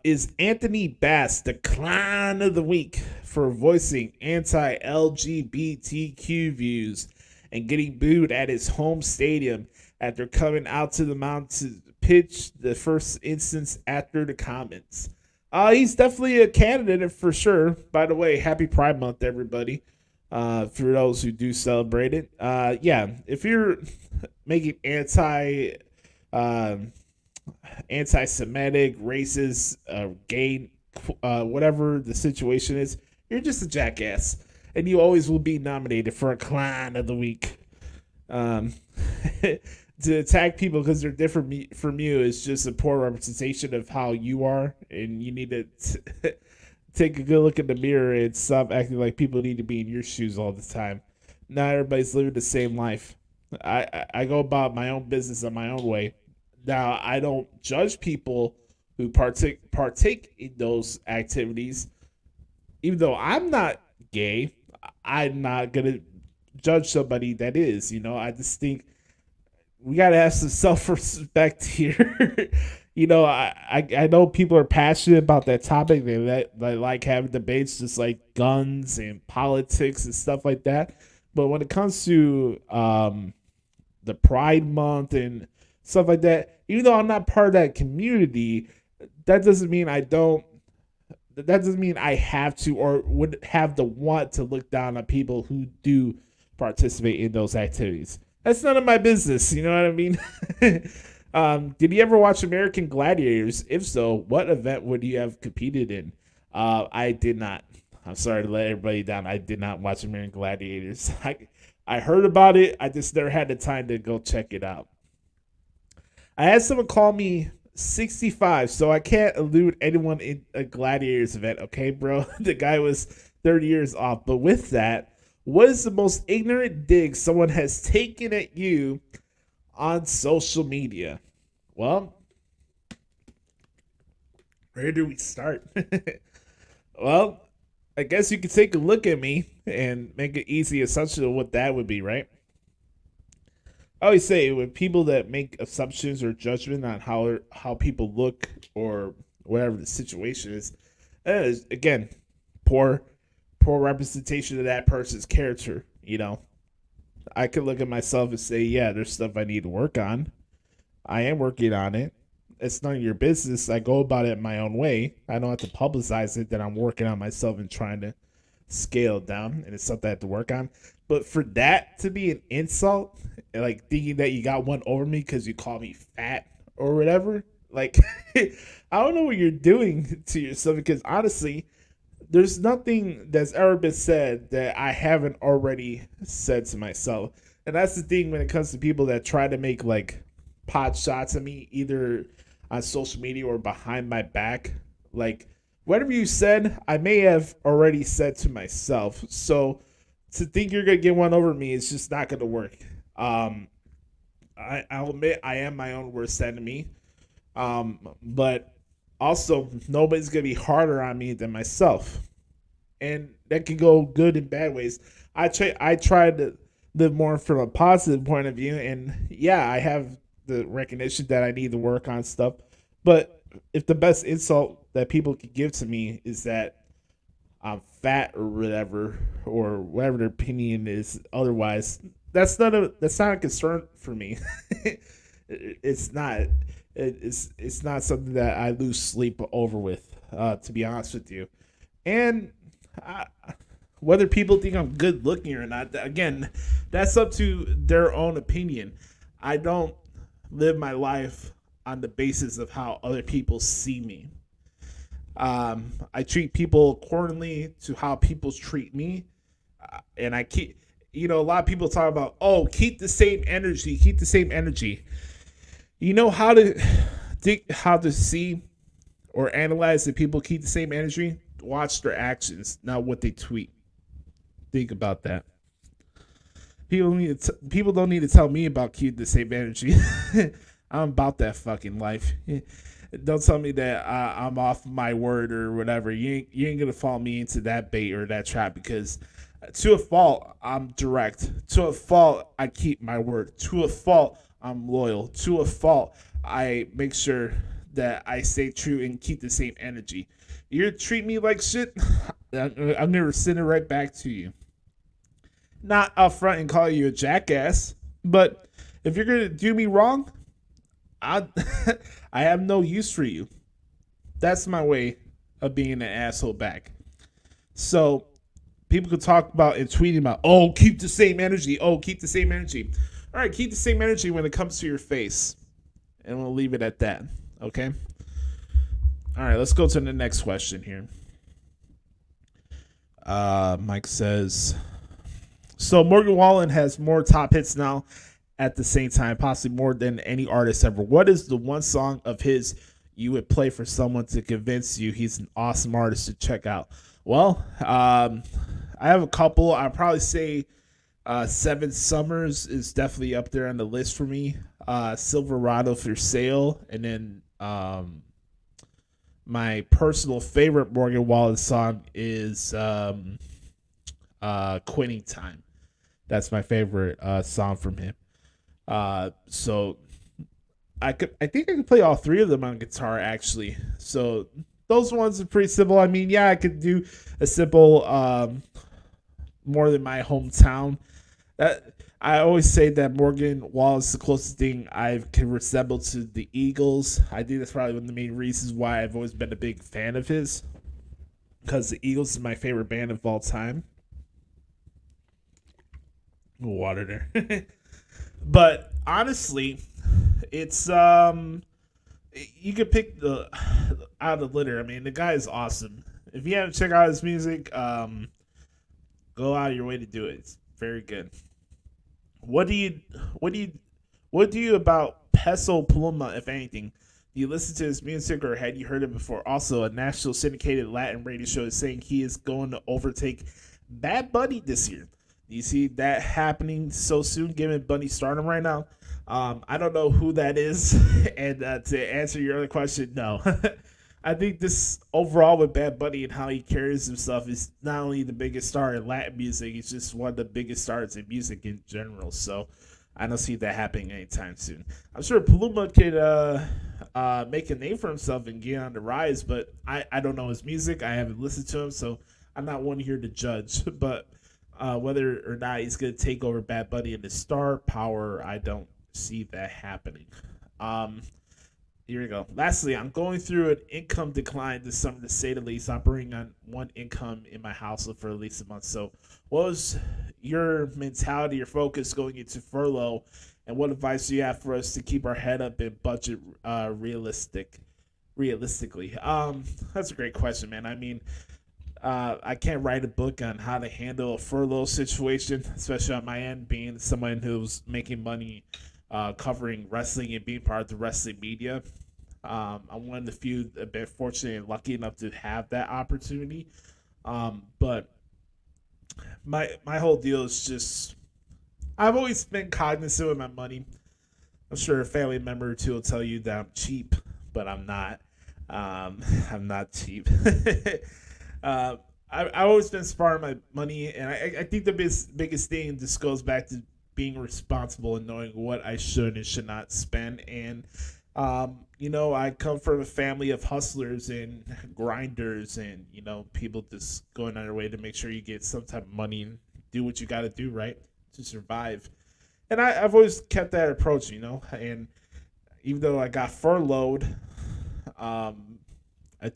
Is Anthony Bass the CLAHN of the week for voicing anti-LGBTQ views and getting booed at his home stadium after coming out to the mound to pitch the first instance after the comments? He's definitely a candidate for sure. By the way, happy Pride Month, everybody. For those who do celebrate it. Yeah, if you're making anti-Semitic, racist, gay, whatever the situation is, you're just a jackass. And you always will be nominated for a CLAHN of the week. To attack people because they're different from you is just a poor representation of how you are, and you need to take a good look in the mirror and stop acting like people need to be in your shoes all the time. Not everybody's living the same life. I go about my own business in my own way. Now, I don't judge people who partake in those activities. Even though I'm not gay, I'm not gonna judge somebody that is. I just think we gotta have some self respect here. I know people are passionate about that topic. They like having debates, just like guns and politics and stuff like that. But when it comes to the Pride Month and stuff like that, even though I'm not part of that community, that doesn't mean I don't. That doesn't mean I have to or would have the want to look down on people who do participate in those activities. That's none of my business. You know what I mean? Did you ever watch American Gladiators? If so, what event would you have competed in? I did not. I'm sorry to let everybody down. I did not watch American Gladiators. I heard about it. I just never had the time to go check it out. I had someone call me 65, so I can't elude anyone in a Gladiators event. Okay, bro? The guy was 30 years off. But with that, what is the most ignorant dig someone has taken at you on social media? Well, where do we start? Well, I guess you could take a look at me and make an easy assumption of what that would be, right? I always say with people that make assumptions or judgment on how people look or whatever the situation is again, poor representation of that person's character. I could look at myself and say, yeah, there's stuff I need to work on. I am working on it. It's none of your business. I go about it my own way. I don't have to publicize it that I'm working on myself and trying to scale it down, and it's something I have to work on. But for that to be an insult, like thinking that you got one over me because you call me fat or whatever, like, I don't know what you're doing to yourself, because honestly, there's nothing that's ever been said that I haven't already said to myself. And that's the thing when it comes to people that try to make like pot shots at me, either on social media or behind my back. Like, whatever you said, I may have already said to myself. So to think you're going to get one over me is just not going to work. I'll admit I am my own worst enemy. But also, nobody's going to be harder on me than myself. And that can go good and bad ways. I try to live more from a positive point of view. And yeah, I have the recognition that I need to work on stuff. But if the best insult that people can give to me is that I'm fat or whatever their opinion is otherwise, that's not a concern for me. It's not. It's not something that I lose sleep over with, to be honest with you. And whether people think I'm good looking or not, again, that's up to their own opinion. I don't live my life on the basis of how other people see me. I treat people accordingly to how people treat me. And I keep, a lot of people talk about, keep the same energy. You know how to see or analyze if people keep the same energy? Watch their actions, not what they tweet. Think about that. People don't need to tell me about keeping the same energy. I'm about that fucking life. Don't tell me that I'm off my word or whatever. You ain't gonna follow me into that bait or that trap, because to a fault, I'm direct. To a fault, I keep my word. To a fault, I'm loyal. To a fault, I make sure that I stay true and keep the same energy. You treat me like shit, I'm never sending it right back to you. Not up front and call you a jackass, but if you're gonna do me wrong, I have no use for you. That's my way of being an asshole back. So people could talk about and tweeting about, keep the same energy. Keep the same energy. All right, keep the same energy when it comes to your face. And we'll leave it at that. Okay? All right, let's go to the next question here. Mike says, so Morgan Wallen has more top hits now at the same time, possibly more than any artist ever. What is the one song of his you would play for someone to convince you he's an awesome artist to check out? Well, I have a couple. I'd probably say Seven Summers is definitely up there on the list for me. Silverado for Sale. And then my personal favorite Morgan Wallen song is Quitting Time. That's my favorite song from him. So I think I could play all three of them on guitar actually. So those ones are pretty simple. I mean, yeah, I could do a simple More Than My Hometown. I always say that Morgan Wall is the closest thing I can resemble to the Eagles. I think that's probably one of the main reasons why I've always been a big fan of his, because the Eagles is my favorite band of all time. Water there. But honestly, it's you could pick the out of the litter. I mean, the guy is awesome. If you haven't checked out his music, go out of your way to do it. It's very good. What do you what do you what do you about Peso Pluma, if anything? Do you listen to his music or had you heard it before? Also, a national syndicated Latin radio show is saying he is going to overtake Bad Bunny this year. Do you see that happening so soon, given Bunny's stardom right now? I don't know who that is. And to answer your other question, no. I think this overall with Bad Bunny and how he carries himself is not only the biggest star in Latin music, he's just one of the biggest stars in music in general. So I don't see that happening anytime soon. I'm sure Paluma could make a name for himself and get on the rise, but I don't know his music. I haven't listened to him, so I'm not one here to judge. But whether or not he's going to take over Bad Bunny and the star power, I don't see that happening. Here we go. Lastly, I'm going through an income decline this summer, to say the least. I'm bringing on one income in my household for at least a month. So, what was your mentality, your focus going into furlough, and what advice do you have for us to keep our head up and budget realistically? That's a great question, man. I mean, I can't write a book on how to handle a furlough situation, especially on my end, being someone who's making money covering wrestling and being part of the wrestling media. I'm one of the few that have been fortunate and lucky enough to have that opportunity. But my whole deal is just I've always been cognizant of my money. I'm sure a family member or two will tell you that I'm cheap, but I'm not. I'm not cheap. I've always been smart on my money, and I think the biggest thing just goes back to being responsible and knowing what I should and should not spend. And I come from a family of hustlers and grinders, and people just going on their way to make sure you get some type of money and do what you got to do, right, to survive. And I've always kept that approach, and even though I got furloughed, I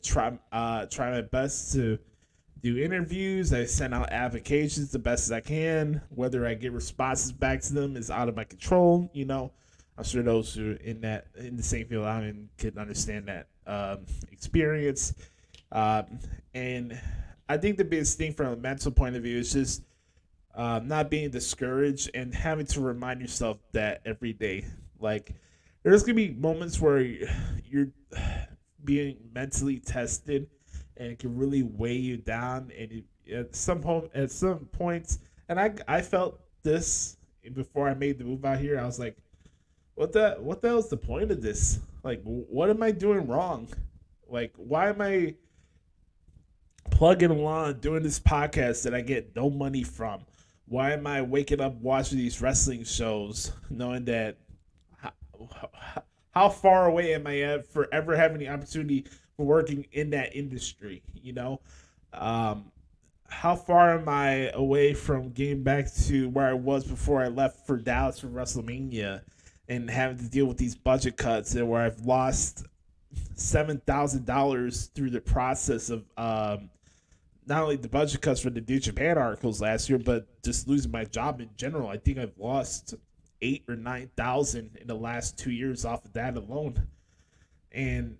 try my best to do interviews. I send out applications the best as I can. Whether I get responses back to them is out of my control. I'm sure those who are in the same field I'm in can understand that experience. And I think the biggest thing from a mental point of view is just not being discouraged and having to remind yourself that every day. Like, there's gonna be moments where you're being mentally tested, and it can really weigh you down. And at some points, and I felt this before I made the move out here. I was like, what the hell is the point of this? Like, what am I doing wrong? Like, why am I plugging along doing this podcast that I get no money from? Why am I waking up watching these wrestling shows knowing that how far away am I at for ever having the opportunity for working in that industry? How far am I away from getting back to where I was before I left for Dallas for WrestleMania and having to deal with these budget cuts, and where I've lost $7,000 through the process of not only the budget cuts for the New Japan articles last year, but just losing my job in general. I think I've lost 8,000 or 9,000 in the last 2 years off of that alone. And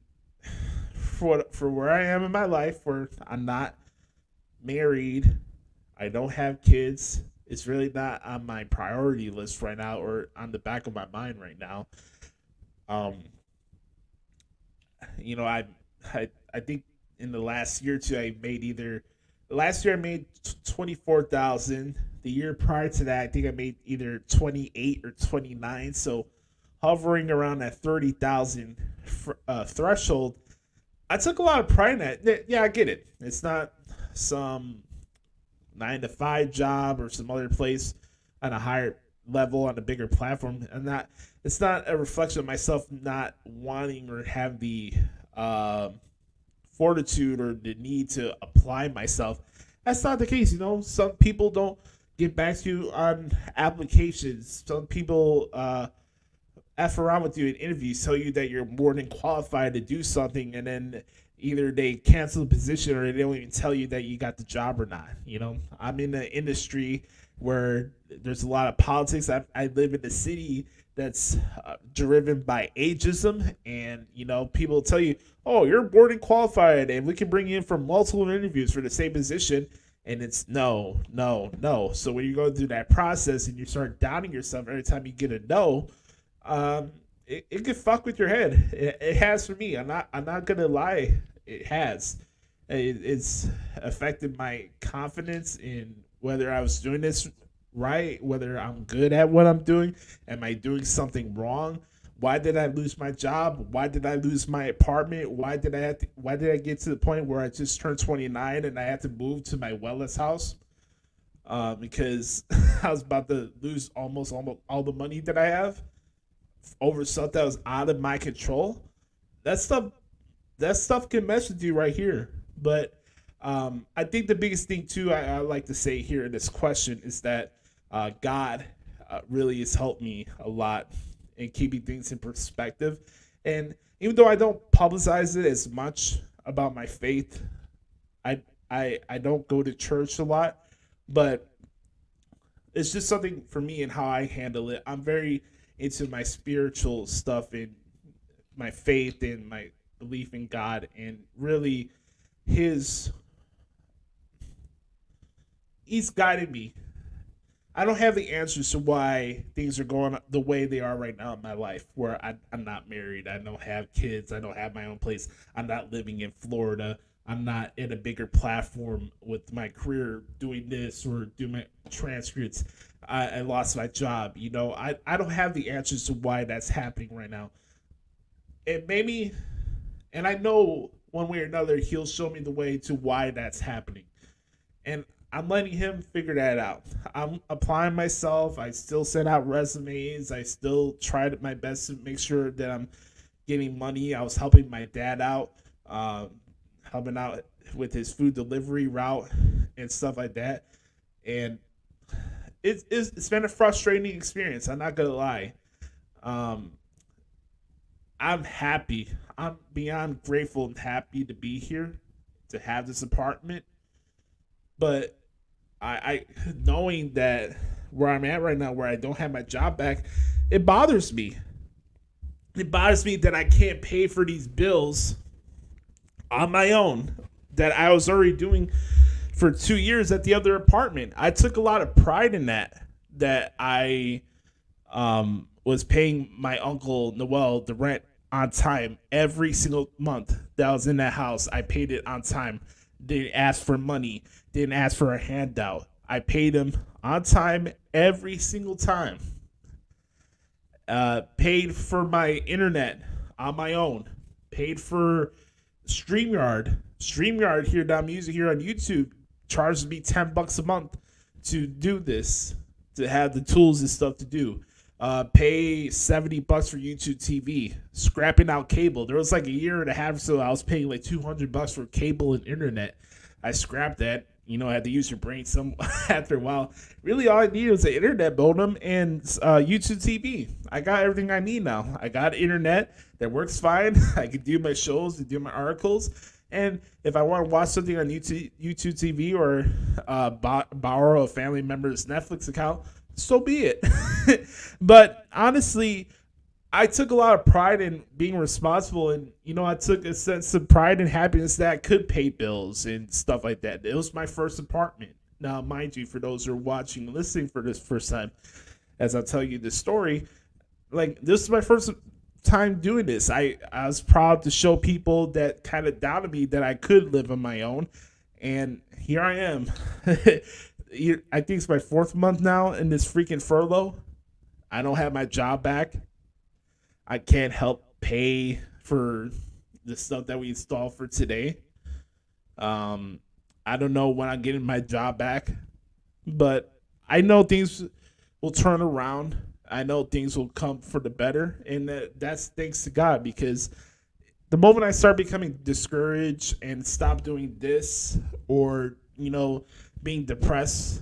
for where I am in my life, where I'm not married, I don't have kids, it's really not on my priority list right now, or on the back of my mind right now. I think in the last year or two, last year I made 24,000. The year prior to that, I think I made either 28 or 29. So hovering around that 30,000 threshold, I took a lot of pride in that. Yeah, I get it. It's not some 9 to 5 job or some other place on a higher level on a bigger platform. And that it's not a reflection of myself not wanting or have the fortitude or the need to apply myself. That's not the case. Some people don't get back to you on applications. Some people F around with you in interviews, tell you that you're more than qualified to do something, and then either they cancel the position or they don't even tell you that you got the job or not. I'm in an industry where there's a lot of politics. I live in a city that's driven by ageism, and people tell you, oh, you're more than qualified and we can bring you in for multiple interviews for the same position, and it's no. So when you go through that process and you start doubting yourself every time you get a no, it could fuck with your head. It has for me. I'm not gonna lie. It has. It's affected my confidence in whether I was doing this right, whether I'm good at what I'm doing. Am I doing something wrong? Why did I lose my job? Why did I lose my apartment? Why did I get to the point where I just turned 29 and I had to move to my Wellness house? Because I was about to lose almost all the money that I have over stuff that was out of my control. That stuff can mess with you right here. But I think the biggest thing too I like to say here in this question is that God really has helped me a lot in keeping things in perspective. And even though I don't publicize it as much about my faith, I don't go to church a lot, but it's just something for me and how I handle it. I'm very into my spiritual stuff and my faith and my belief in God, and really he's guided me. I don't have the answers to why things are going the way they are right now in my life, where I'm not married, I don't have kids, I don't have my own place, I'm not living in Florida, I'm not in a bigger platform with my career doing this or doing my transcripts. I lost my job. I don't have the answers to why that's happening right now. It made me, and I know one way or another he'll show me the way to why that's happening. And I'm letting him figure that out. I'm applying myself. I still send out resumes. I still tried my best to make sure that I'm getting money. I was helping my dad out, helping out with his food delivery route and stuff like that. And it's been a frustrating experience. I'm not gonna lie. I'm happy. I'm beyond grateful and happy to be here, to have this apartment. But I knowing that where I'm at right now, where I don't have my job back, it bothers me. It bothers me that I can't pay for these bills on my own that I was already doing for 2 years at the other apartment. I took a lot of pride in that I was paying my uncle Noel the rent on time every single month that I was in that house. I paid it on time. Didn't ask for money. Didn't ask for a handout. I paid him on time every single time. Paid for my internet on my own. Paid for StreamYard here that I'm using here on YouTube. Charges me $10 a month to do this, to have the tools and stuff to do. Pay $70 for YouTube TV, scrapping out cable. There was like a year and a half or so I was paying like $200 for cable and internet. I scrapped that. I had to use your brain some after a while. Really, all I needed was an internet modem and YouTube TV. I got everything I need now. I got internet that works fine. I can do my shows and do my articles. And if I want to watch something on YouTube TV or borrow a family member's Netflix account, so be it. But honestly, I took a lot of pride in being responsible, and I took a sense of pride and happiness that I could pay bills and stuff like that. It was my first apartment. Now, mind you, for those who are watching and listening for this first time, as I tell you this story, like, this is my first time doing this. I was proud to show people that kind of doubted me that I could live on my own, and here I am. I think it's my 4th month now in this freaking furlough. I don't have my job back. I can't help pay for the stuff that we installed for today. I don't know when I'm getting my job back. but I know things will turn around. I know things will come for the better, and that's thanks to God, because the moment I start becoming discouraged and stop doing this, or being depressed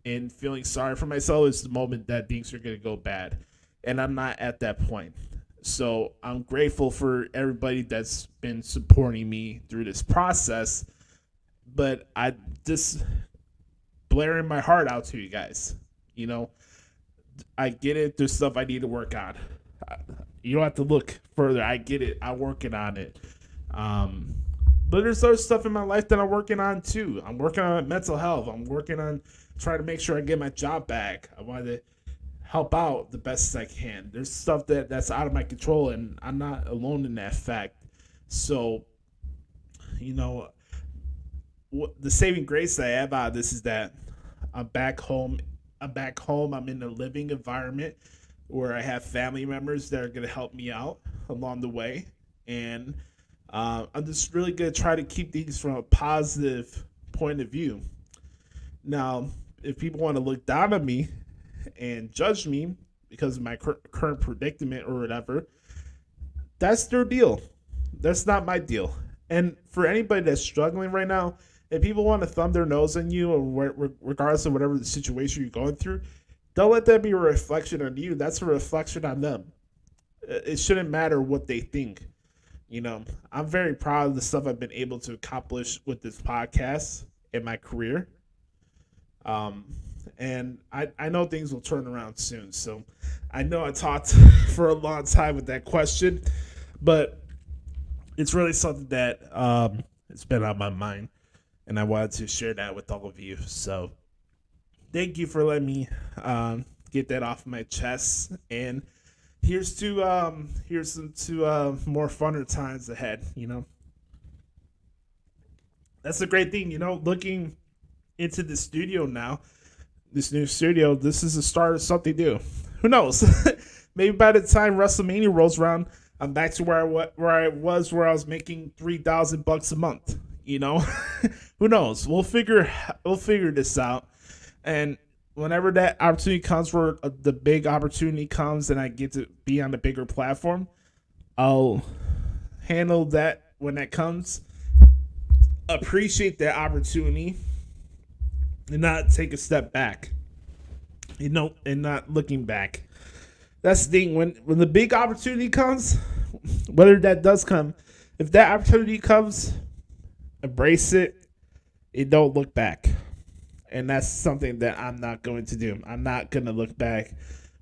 and feeling sorry for myself, is the moment that things are going to go bad, and I'm not at that point. So I'm grateful for everybody that's been supporting me through this process, but I just blaring my heart out to you guys. You know, I get it. There's stuff I need to work on. You don't have to look further. I get it. I'm working on it. But there's other stuff in my life that I'm working on too. I'm working on mental health. I'm working on trying to make sure I get my job back. I want to help out the best as I can. There's stuff that's out of my control, and I'm not alone in that fact. So, the saving grace that I have out of this is that I'm back home. I'm in a living environment where I have family members that are going to help me out along the way. And I'm just really going to try to keep things from a positive point of view. Now, if people want to look down on me and judge me because of my current predicament or whatever, that's their deal. That's not my deal. And for anybody that's struggling right now, if people want to thumb their nose on you, or regardless of whatever the situation you're going through, don't let that be a reflection on you. That's a reflection on them. It shouldn't matter what they think. I'm very proud of the stuff I've been able to accomplish with this podcast in my career. And I know things will turn around soon. So I know I talked for a long time with that question, but it's really something that it's been on my mind, and I wanted to share that with all of you. So thank you for letting me get that off my chest. And here's to more funner times ahead. That's a great thing. Looking into the studio now, this new studio, this is the start of something new. Who knows? Maybe by the time WrestleMania rolls around, I'm back to where I was making $3,000 a month. Who knows? We'll figure this out. And whenever that opportunity comes, where the big opportunity comes and I get to be on a bigger platform, I'll handle that when that comes. Appreciate that opportunity and not take a step back, and not looking back. That's the thing. When the big opportunity comes, whether that does come, if that opportunity comes, embrace it. And don't look back. And that's something that I'm not going to do. I'm not going to look back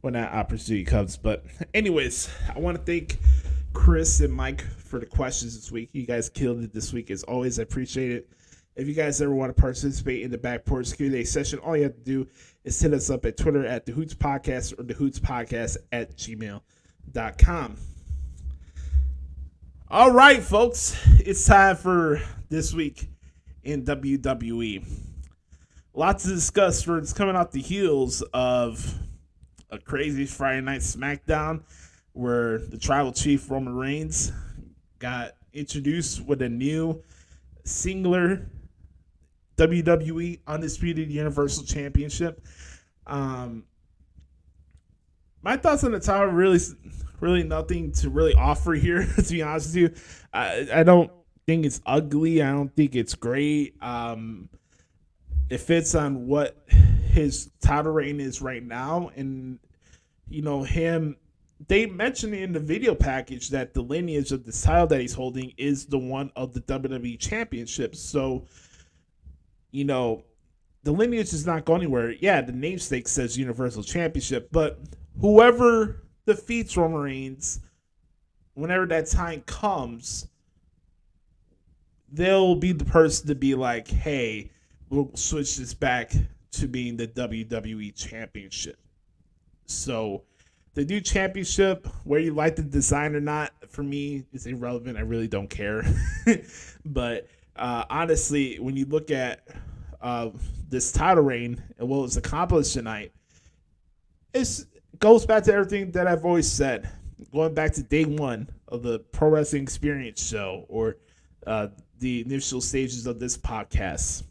when that opportunity comes. But anyways, I want to thank Chris and Mike for the questions this week. You guys killed it this week as always. I appreciate it. If you guys ever want to participate in the Back Porch Q&A session, all you have to do is hit us up at Twitter at the Hoots Podcast or the Hoots Podcast at gmail.com. All right, folks, it's time for this week in WWE. Lots to discuss. For it's coming off the heels of a crazy Friday Night SmackDown where the Tribal Chief Roman Reigns got introduced with a new singular WWE Undisputed Universal Championship. My thoughts on the title, really nothing to really offer here, to be honest with you. I don't think it's ugly. I don't think it's great. It fits on what his title reign is right now. And, him, they mentioned in the video package that the lineage of the title that he's holding is the one of the WWE Championship. So, the lineage is not going anywhere. Yeah, the namesake says Universal Championship, but whoever defeats Roman Reigns, whenever that time comes, they'll be the person to be like, hey, we'll switch this back to being the WWE Championship. So the new championship, whether you like the design or not, for me, is irrelevant. I really don't care. But honestly, when you look at this title reign and what was accomplished tonight, it goes back to everything that I've always said. Going back to day one of the Pro Wrestling Experience show, or the initial stages of this podcast.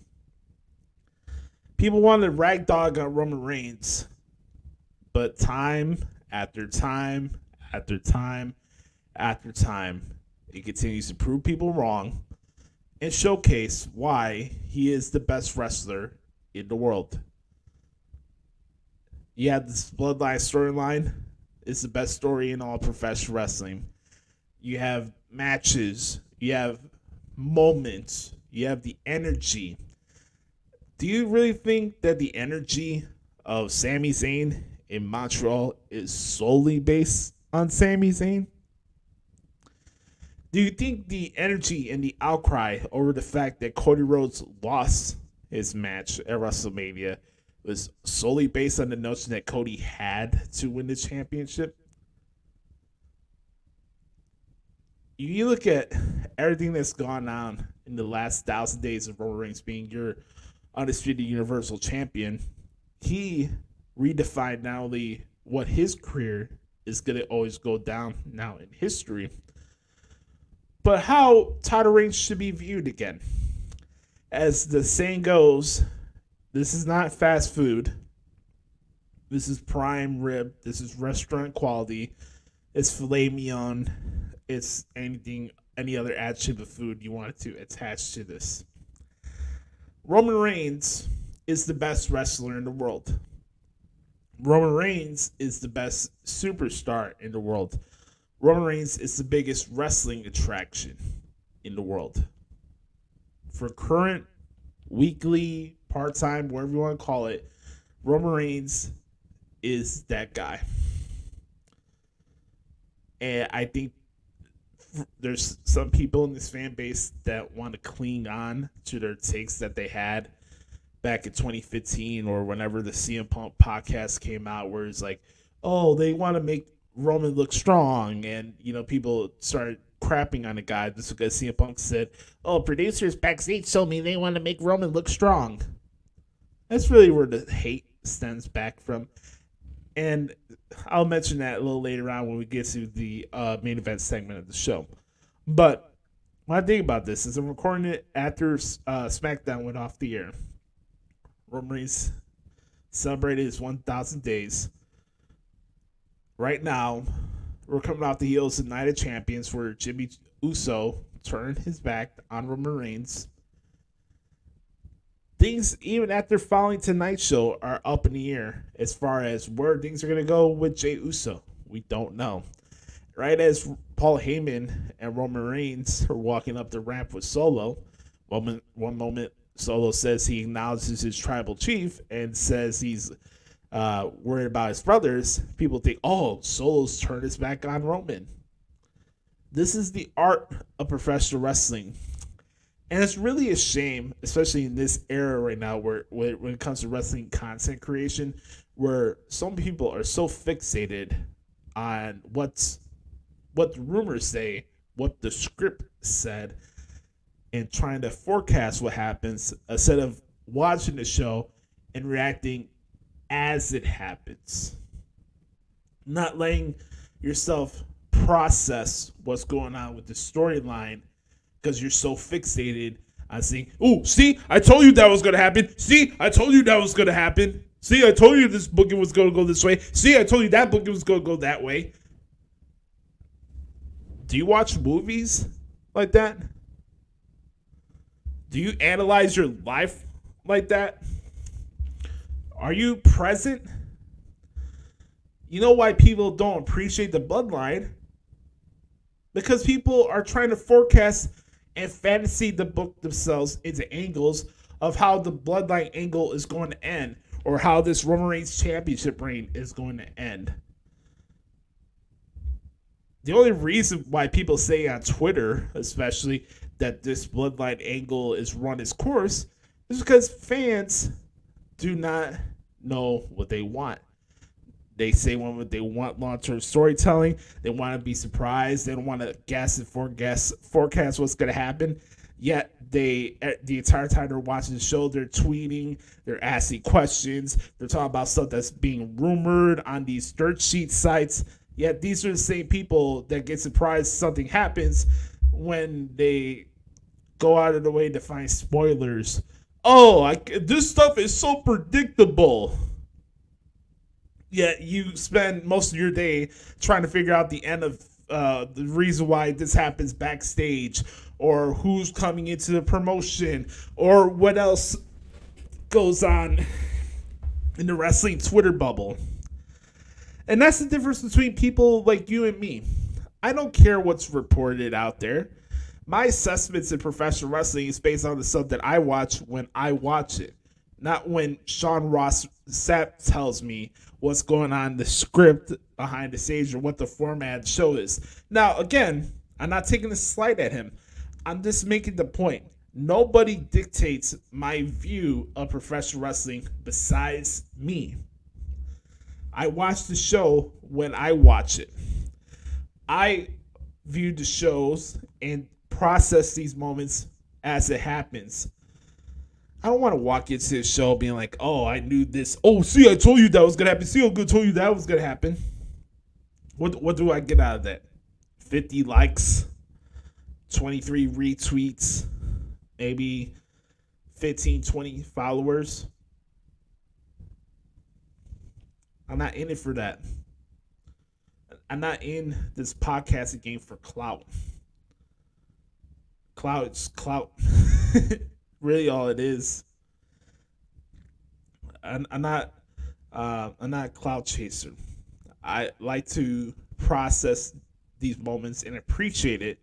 People wanted ragdog on Roman Reigns, but time after time after time after time, it continues to prove people wrong and showcase why he is the best wrestler in the world. Yeah, this Bloodline storyline is the best story in all professional wrestling. You have matches, you have moments, you have the energy. Do you really think that the energy of Sami Zayn in Montreal is solely based on Sami Zayn? Do you think the energy and the outcry over the fact that Cody Rhodes lost his match at WrestleMania was solely based on the notion that Cody had to win the championship? You look at everything that's gone on in the last 1,000 days of Roman Reigns being your undisputed Universal Champion. He redefined not only what his career is going to always go down now in history, but how title reigns should be viewed again. As the saying goes, this is not fast food. This is prime rib. This is restaurant quality. It's filet mignon. It's any other adjective of food you wanted to attach to this. Roman Reigns is the best wrestler in the world. Roman Reigns is the best superstar in the world. Roman Reigns is the biggest wrestling attraction in the world. For current, weekly, part-time, whatever you want to call it, Roman Reigns is that guy. And I think there's some people in this fan base that want to cling on to their takes that they had back in 2015 or whenever the CM Punk podcast came out, where it's like, oh, they want to make Roman look strong, and people started crapping on the guy just because CM Punk said, oh, producers backstage told me they want to make Roman look strong. That's really where the hate stems back from. And I'll mention that a little later on when we get to the main event segment of the show. But when I think about this, is I'm recording it after SmackDown went off the air. Roman Reigns celebrated his 1,000 days. Right now, we're coming off the heels of Night of Champions, where Jimmy Uso turned his back on Roman Reigns. Things, even after following tonight's show, are up in the air as far as where things are going to go with Jey Uso. We don't know. Right as Paul Heyman and Roman Reigns are walking up the ramp with Solo, one moment Solo says he acknowledges his tribal chief and says he's worried about his brothers. People think, oh, Solo's turned his back on Roman. This is the art of professional wrestling. And it's really a shame, especially in this era right now, where when it comes to wrestling content creation, where some people are so fixated on what the rumors say, what the script said, and trying to forecast what happens instead of watching the show and reacting as it happens. Not letting yourself process what's going on with the storyline because you're so fixated on saying, oh, see, I told you that was going to happen. See, I told you that was going to happen. See, I told you this booking was going to go this way. See, I told you that booking was going to go that way. Do you watch movies like that? Do you analyze your life like that? Are you present? You know why people don't appreciate the Bloodline? Because people are trying to forecast and fantasy the book themselves into angles of how the Bloodline angle is going to end, or how this Roman Reigns championship reign is going to end. The only reason why people say on Twitter, especially, that this Bloodline angle is run its course is because fans do not know what they want. They say what they want, long-term storytelling. They want to be surprised. They don't want to guess and forecast what's going to happen. Yet the entire time they're watching the show, they're tweeting, they're asking questions, they're talking about stuff that's being rumored on these dirt sheet sites. Yet these are the same people that get surprised something happens when they go out of the way to find spoilers. oh, this stuff is so predictable. Yet you spend most of your day trying to figure out the end of the reason why this happens backstage, or who's coming into the promotion, or what else goes on in the wrestling Twitter bubble. And that's the difference between people like you and me. I don't care what's reported out there. My assessments in professional wrestling is based on the stuff that I watch when I watch it, not when Sean Ross Sapp tells me what's going on in the script behind the stage or what the format of the show is. Now, again, I'm not taking a slight at him. I'm just making the point. Nobody dictates my view of professional wrestling besides me. I watch the show when I watch it. I view the shows and process these moments as it happens. I don't want to walk into the show being like, oh, I knew this. Oh, see, I told you that was going to happen. See, I told you that was going to happen. What do I get out of that? 50 likes, 23 retweets, maybe 15, 20 followers. I'm not in it for that. I'm not in this podcasting game for clout. Clout is clout. Really, all it is. I'm not a clout chaser. I like to process these moments and appreciate it,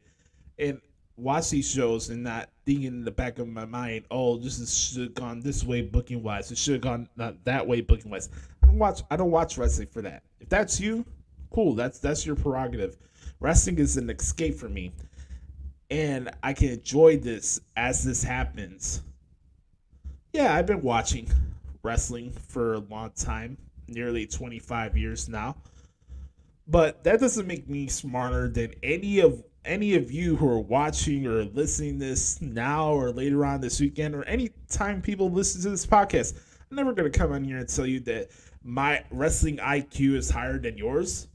and watch these shows and not thinking in the back of my mind, oh, should have gone this way booking wise. It should have gone not that way booking wise. I don't watch wrestling for that. If that's you, cool. That's your prerogative. Wrestling is an escape for me, and I can enjoy this as this happens. Yeah, I've been watching wrestling for a long time, nearly 25 years now. But that doesn't make me smarter than any of you who are watching or listening this now or later on this weekend, or any time people listen to this podcast. I'm never going to come on here and tell you that my wrestling IQ is higher than yours.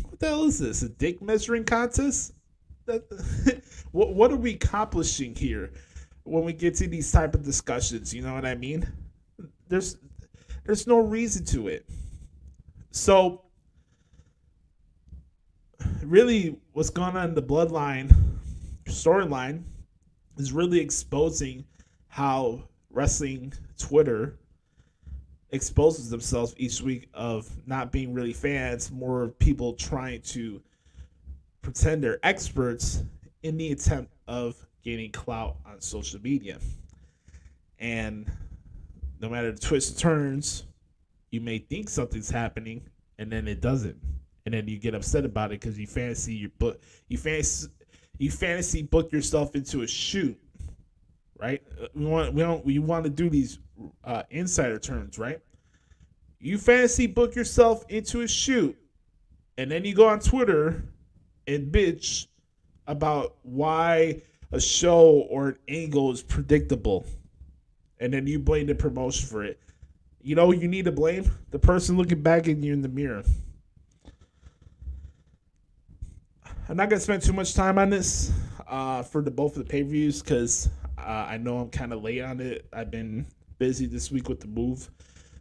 What the hell is this? A dick measuring contest? What are we accomplishing here when we get to these type of discussions? You know what I mean? There's no reason to it. So really, what's going on in the bloodline storyline is really exposing how wrestling Twitter exposes themselves each week of not being really fans, more people trying to pretend they're experts in the attempt of gaining clout on social media. And no matter the twists and turns, you may think something's happening and then it doesn't. And then you get upset about it because you fantasy book yourself into a shoot, right? We want to do these insider terms, right? You fantasy book yourself into a shoot, and then you go on Twitter and bitch about why a show or an angle is predictable, and then you blame the promotion for it. You know, you need to blame the person looking back at you in the mirror. I'm not going to spend too much time on this for both of the pay-per-views because I know I'm kind of late on it. I've been busy this week with the move.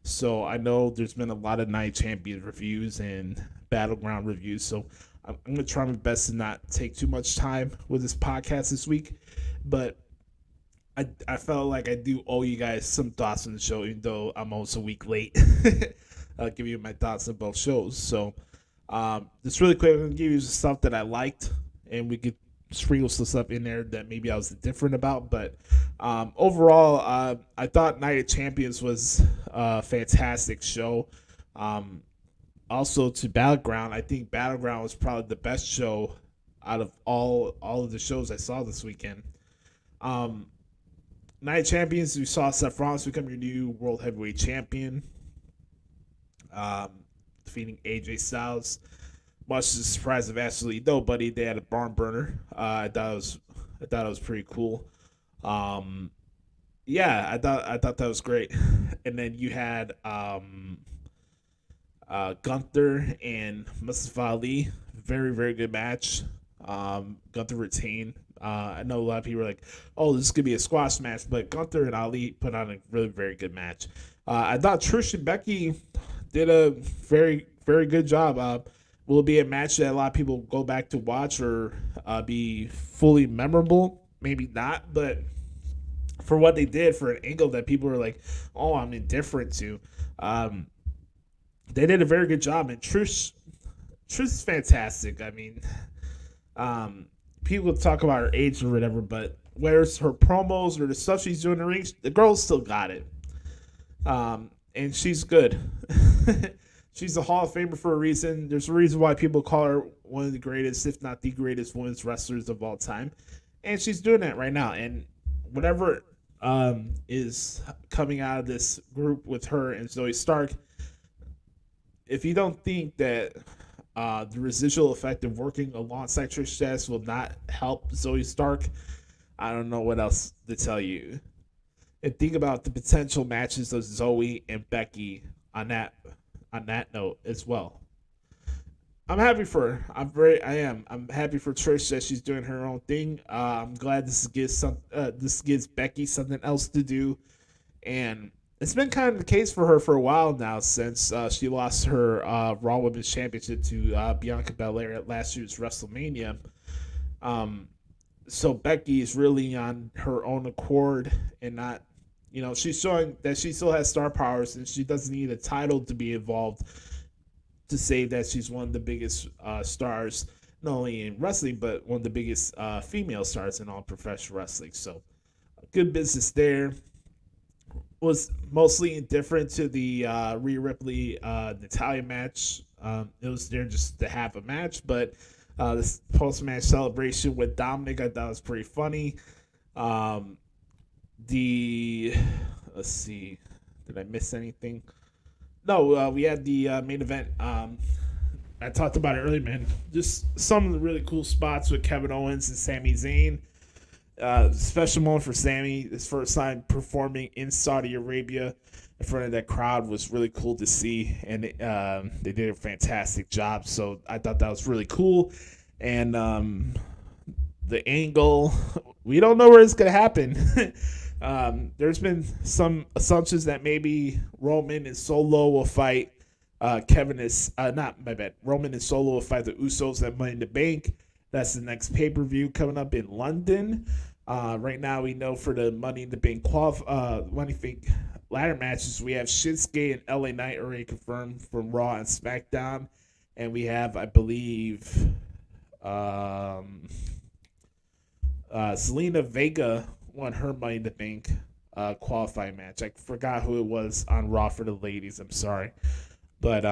So I know there's been a lot of Night Champions reviews and Battleground reviews. So I'm going to try my best to not take too much time with this podcast this week. But I felt like I do owe you guys some thoughts on the show, even though I'm almost a week late. I'll give you my thoughts on both shows. So just really quick, I'm going to give you some stuff that I liked, and we could sprinkle some stuff in there that maybe I was different about. But overall, I thought Night of Champions was a fantastic show. Also, to Battleground, I think Battleground was probably the best show out of all of the shows I saw this weekend. Night of Champions, we saw Seth Rollins become your new World Heavyweight Champion, defeating AJ Styles. Much to the surprise of absolutely nobody, they had a barn burner. I thought it was pretty cool. Yeah, I thought that was great. And then you had Gunther and Mustafa Ali. Very, very good match. Gunther retained. I know a lot of people are like, "Oh, this is gonna be a squash match," but Gunther and Ali put on a really very good match. I thought Trish and Becky did a very very good job. Will it be a match that a lot of people go back to watch or be fully memorable? Maybe not, but for what they did, for an angle that people were like, "Oh, I'm indifferent to," they did a very good job. And Trish is fantastic. I mean, people talk about her age or whatever, but where's her promos or the stuff she's doing in the ring, the girl's still got it. And she's good. She's a Hall of Famer for a reason. There's a reason why people call her one of the greatest, if not the greatest, women's wrestlers of all time. And she's doing that right now. And whatever is coming out of this group with her and Zoe Stark, if you don't think that the residual effect of working alongside Trish Stratus will not help Zoe Stark, I don't know what else to tell you. And think about the potential matches of Zoe and Becky on that note as well. I'm happy for her. I'm happy for Trish that she's doing her own thing. I'm glad this gives Becky something else to do, and it's been kind of the case for her for a while now since she lost her Raw Women's Championship to Bianca Belair at last year's WrestleMania. So Becky is really on her own accord and not, she's showing that she still has star powers and she doesn't need a title to be involved to say that she's one of the biggest stars, not only in wrestling, but one of the biggest female stars in all professional wrestling. So good business there. Was mostly indifferent to the Rhea Ripley Natalya match. It was there just to have a match, but this post-match celebration with Dominic, I thought was pretty funny. Let's see, did I miss anything? No, we had the main event. I talked about it earlier, man. Just some of the really cool spots with Kevin Owens and Sami Zayn. Special moment for Sammy. His first time performing in Saudi Arabia in front of that crowd was really cool to see, and they did a fantastic job. So I thought that was really cool. And the angle, we don't know where it's gonna happen. There's been some assumptions that maybe Roman and Solo will fight. Roman and Solo will fight the Usos at Money in the Bank. That's the next pay-per-view coming up in London. Right now, we know for the Money in the Bank ladder matches, we have Shinsuke and LA Knight already confirmed from Raw and SmackDown. And we have, I believe, Zelina Vega won her Money in the Bank qualifying match. I forgot who it was on Raw for the ladies. I'm sorry. But,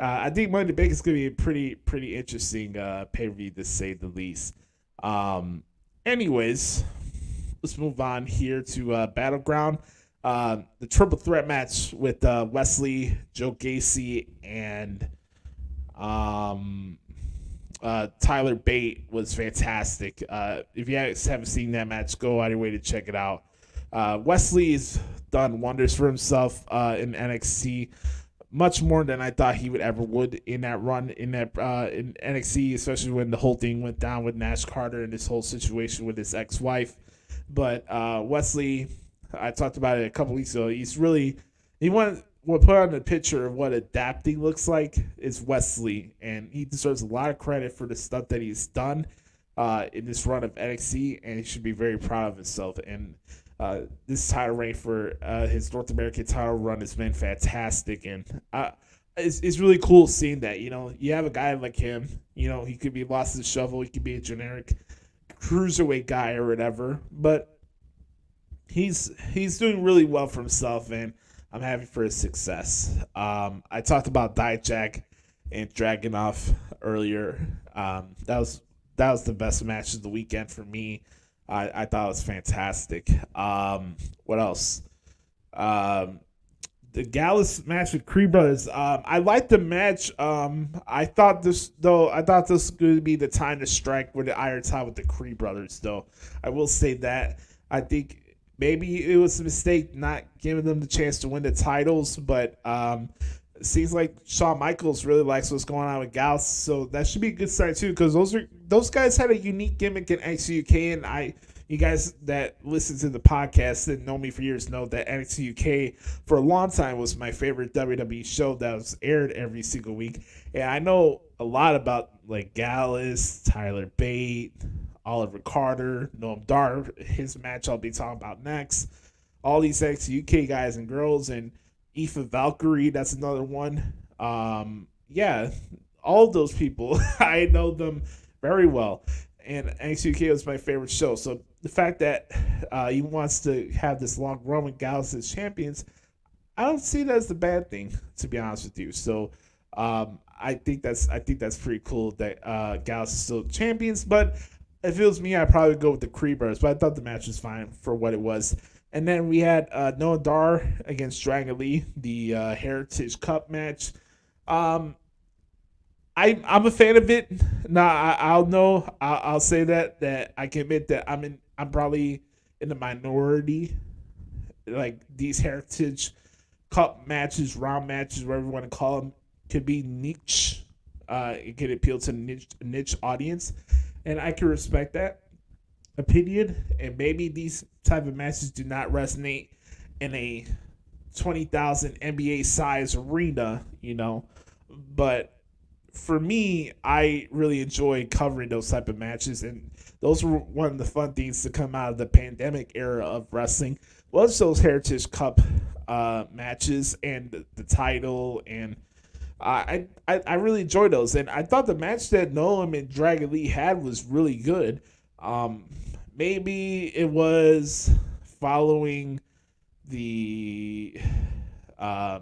I think Money in the Bank is going to be a pretty interesting pay-per-view to say the least. Anyways, let's move on here to Battleground. The triple threat match with Wesley, Joe Gacy, and Tyler Bate was fantastic. If you guys haven't seen that match, go out of your way to check it out. Wesley's done wonders for himself in NXT. Much more than I thought he would in that run in NXT, especially when the whole thing went down with Nash Carter and this whole situation with his ex-wife. But Wesley, I talked about it a couple weeks ago. What put on the picture of what adapting looks like is Wesley, and he deserves a lot of credit for the stuff that he's done in this run of NXT, and he should be very proud of himself. And this title reign for his North American title run has been fantastic, and it's really cool seeing that. You have a guy like him. He could be lost in the shuffle. He could be a generic cruiserweight guy or whatever, but he's doing really well for himself, and I'm happy for his success. I talked about Dijak and Dragunov earlier. That was the best match of the weekend for me. I thought it was fantastic. What else? The Gallus match with Creed Brothers. I liked the match. I thought this was going to be the time to strike with the iron tie with the Creed Brothers, though. I will say that. I think maybe it was a mistake not giving them the chance to win the titles, but it seems like Shawn Michaels really likes what's going on with Gals, so that should be a good sign too. Because those guys had a unique gimmick in NXT UK, and you guys that listen to the podcast and know me for years know that NXT UK for a long time was my favorite WWE show that was aired every single week. And I know a lot about like Gallus, Tyler Bate, Oliver Carter, Noam Dar, his match I'll be talking about next. All these NXT UK guys and girls, and Aoife Valkyrie, that's another one. Yeah, all of those people, I know them very well. And NXT UK was my favorite show. So the fact that he wants to have this long run with Gallus as champions, I don't see that as the bad thing, to be honest with you. So I think that's pretty cool that Gallus is still champions. But if it was me, I'd probably go with the Creepers. But I thought the match was fine for what it was. And then we had Noah Dar against Dragon Lee, the Heritage Cup match. I'm a fan of it. I'll say that I can admit that I'm probably in the minority. Like these Heritage Cup matches, round matches, whatever you want to call them, could be niche. It could appeal to niche audience, and I can respect that opinion. And maybe these type of matches do not resonate in a 20,000 NBA size arena, but for me, I really enjoy covering those type of matches, and those were one of the fun things to come out of the pandemic era of wrestling was those Heritage Cup matches and the title, and I really enjoyed those. And I thought the match that Noam and Dragon Lee had was really good. Maybe it was following the I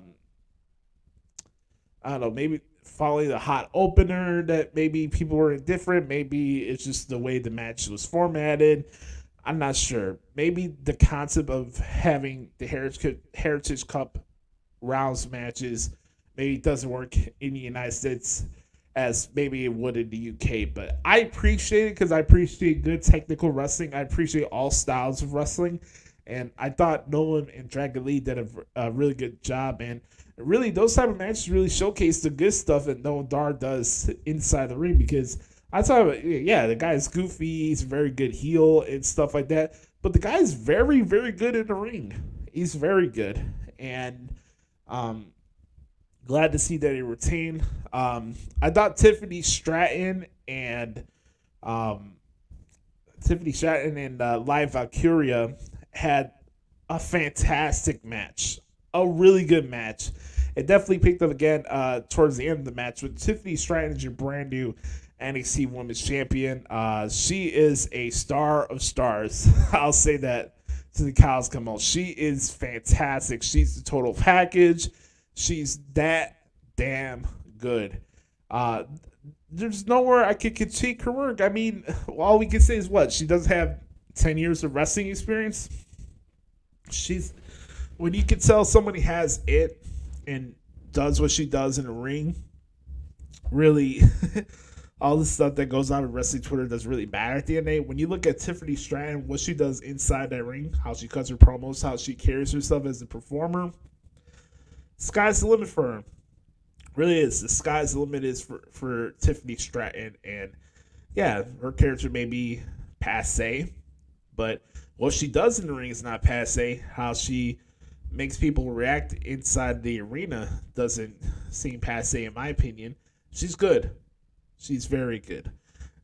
don't know, maybe following the hot opener that maybe people were indifferent. Maybe it's just the way the match was formatted. I'm not sure. Maybe the concept of having the Heritage Cup rounds matches maybe doesn't work in the United States as maybe it would in the UK. But I appreciate it because I appreciate good technical wrestling. I appreciate all styles of wrestling. And I thought Nolan and Dragon Lee did a really good job. And really, those type of matches really showcase the good stuff that Noam Dar does inside the ring. Because I thought, yeah, the guy's goofy. He's a very good heel and stuff like that. But the guy's very, very good in the ring. He's very good. And glad to see that he retained. I thought Tiffany Stratton and Live Valkyria had a fantastic match. A really good match. It definitely picked up again towards the end of the match with Tiffany Stratton as your brand new NXT Women's Champion. She is a star of stars. I'll say that to the cows come home. She is fantastic. She's the total package. She's that damn good. There's nowhere I could critique her work. I mean, all we can say is what? She does have 10 years of wrestling experience. When you can tell somebody has it and does what she does in the ring, really, all the stuff that goes on with wrestling Twitter doesn't really matter at the end of the day. When you look at Tiffany Stratton, what she does inside that ring, how she cuts her promos, how she carries herself as a performer, sky's the limit for her. Really is. The sky's the limit is for Tiffany Stratton. And yeah, her character may be passe, but what she does in the ring is not passe. How she makes people react inside the arena doesn't seem passe in my opinion. She's good. She's very good.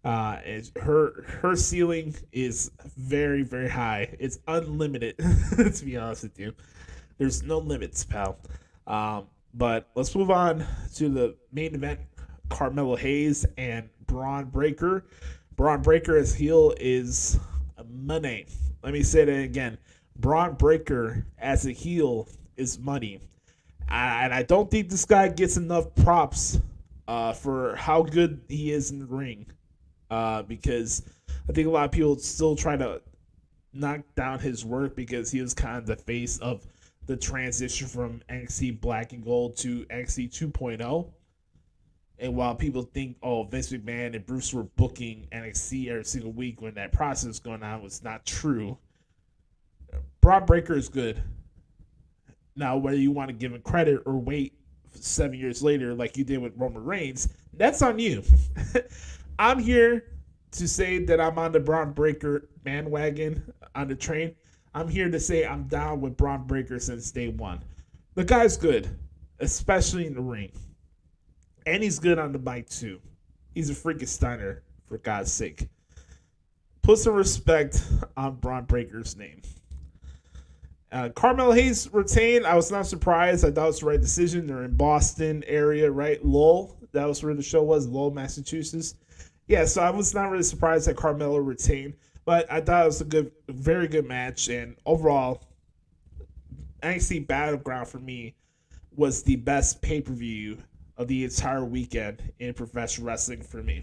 And her ceiling is very, very high. It's unlimited, to be honest with you. There's no limits, pal. But let's move on to the main event. Carmelo Hayes and Braun Breaker. Braun Breaker as heel is money. Let me say that again. Braun Breaker as a heel is money. And I don't think this guy gets enough props for how good he is in the ring. Because I think a lot of people still try to knock down his work because he was kind of the face of the transition from NXT Black and Gold to NXT 2.0. And while people think, oh, Vince McMahon and Bruce were booking NXT every single week when that process was going on, was not true. Braun Breaker is good. Now, whether you want to give him credit or wait 7 years later like you did with Roman Reigns, that's on you. I'm here to say that I'm on the Braun Breaker bandwagon on the train. I'm here to say I'm down with Braun Breaker since day one. The guy's good, especially in the ring. And he's good on the mic too. He's a freaking Steiner, for God's sake. Put some respect on Braun Breaker's name. Carmelo Hayes retained. I was not surprised. I thought it was the right decision. They're in Boston area, right? Lowell. That was where the show was, Lowell, Massachusetts. Yeah, so I was not really surprised that Carmelo retained. But I thought it was a very good match. And overall, NXT Battleground for me was the best pay-per-view of the entire weekend in professional wrestling for me.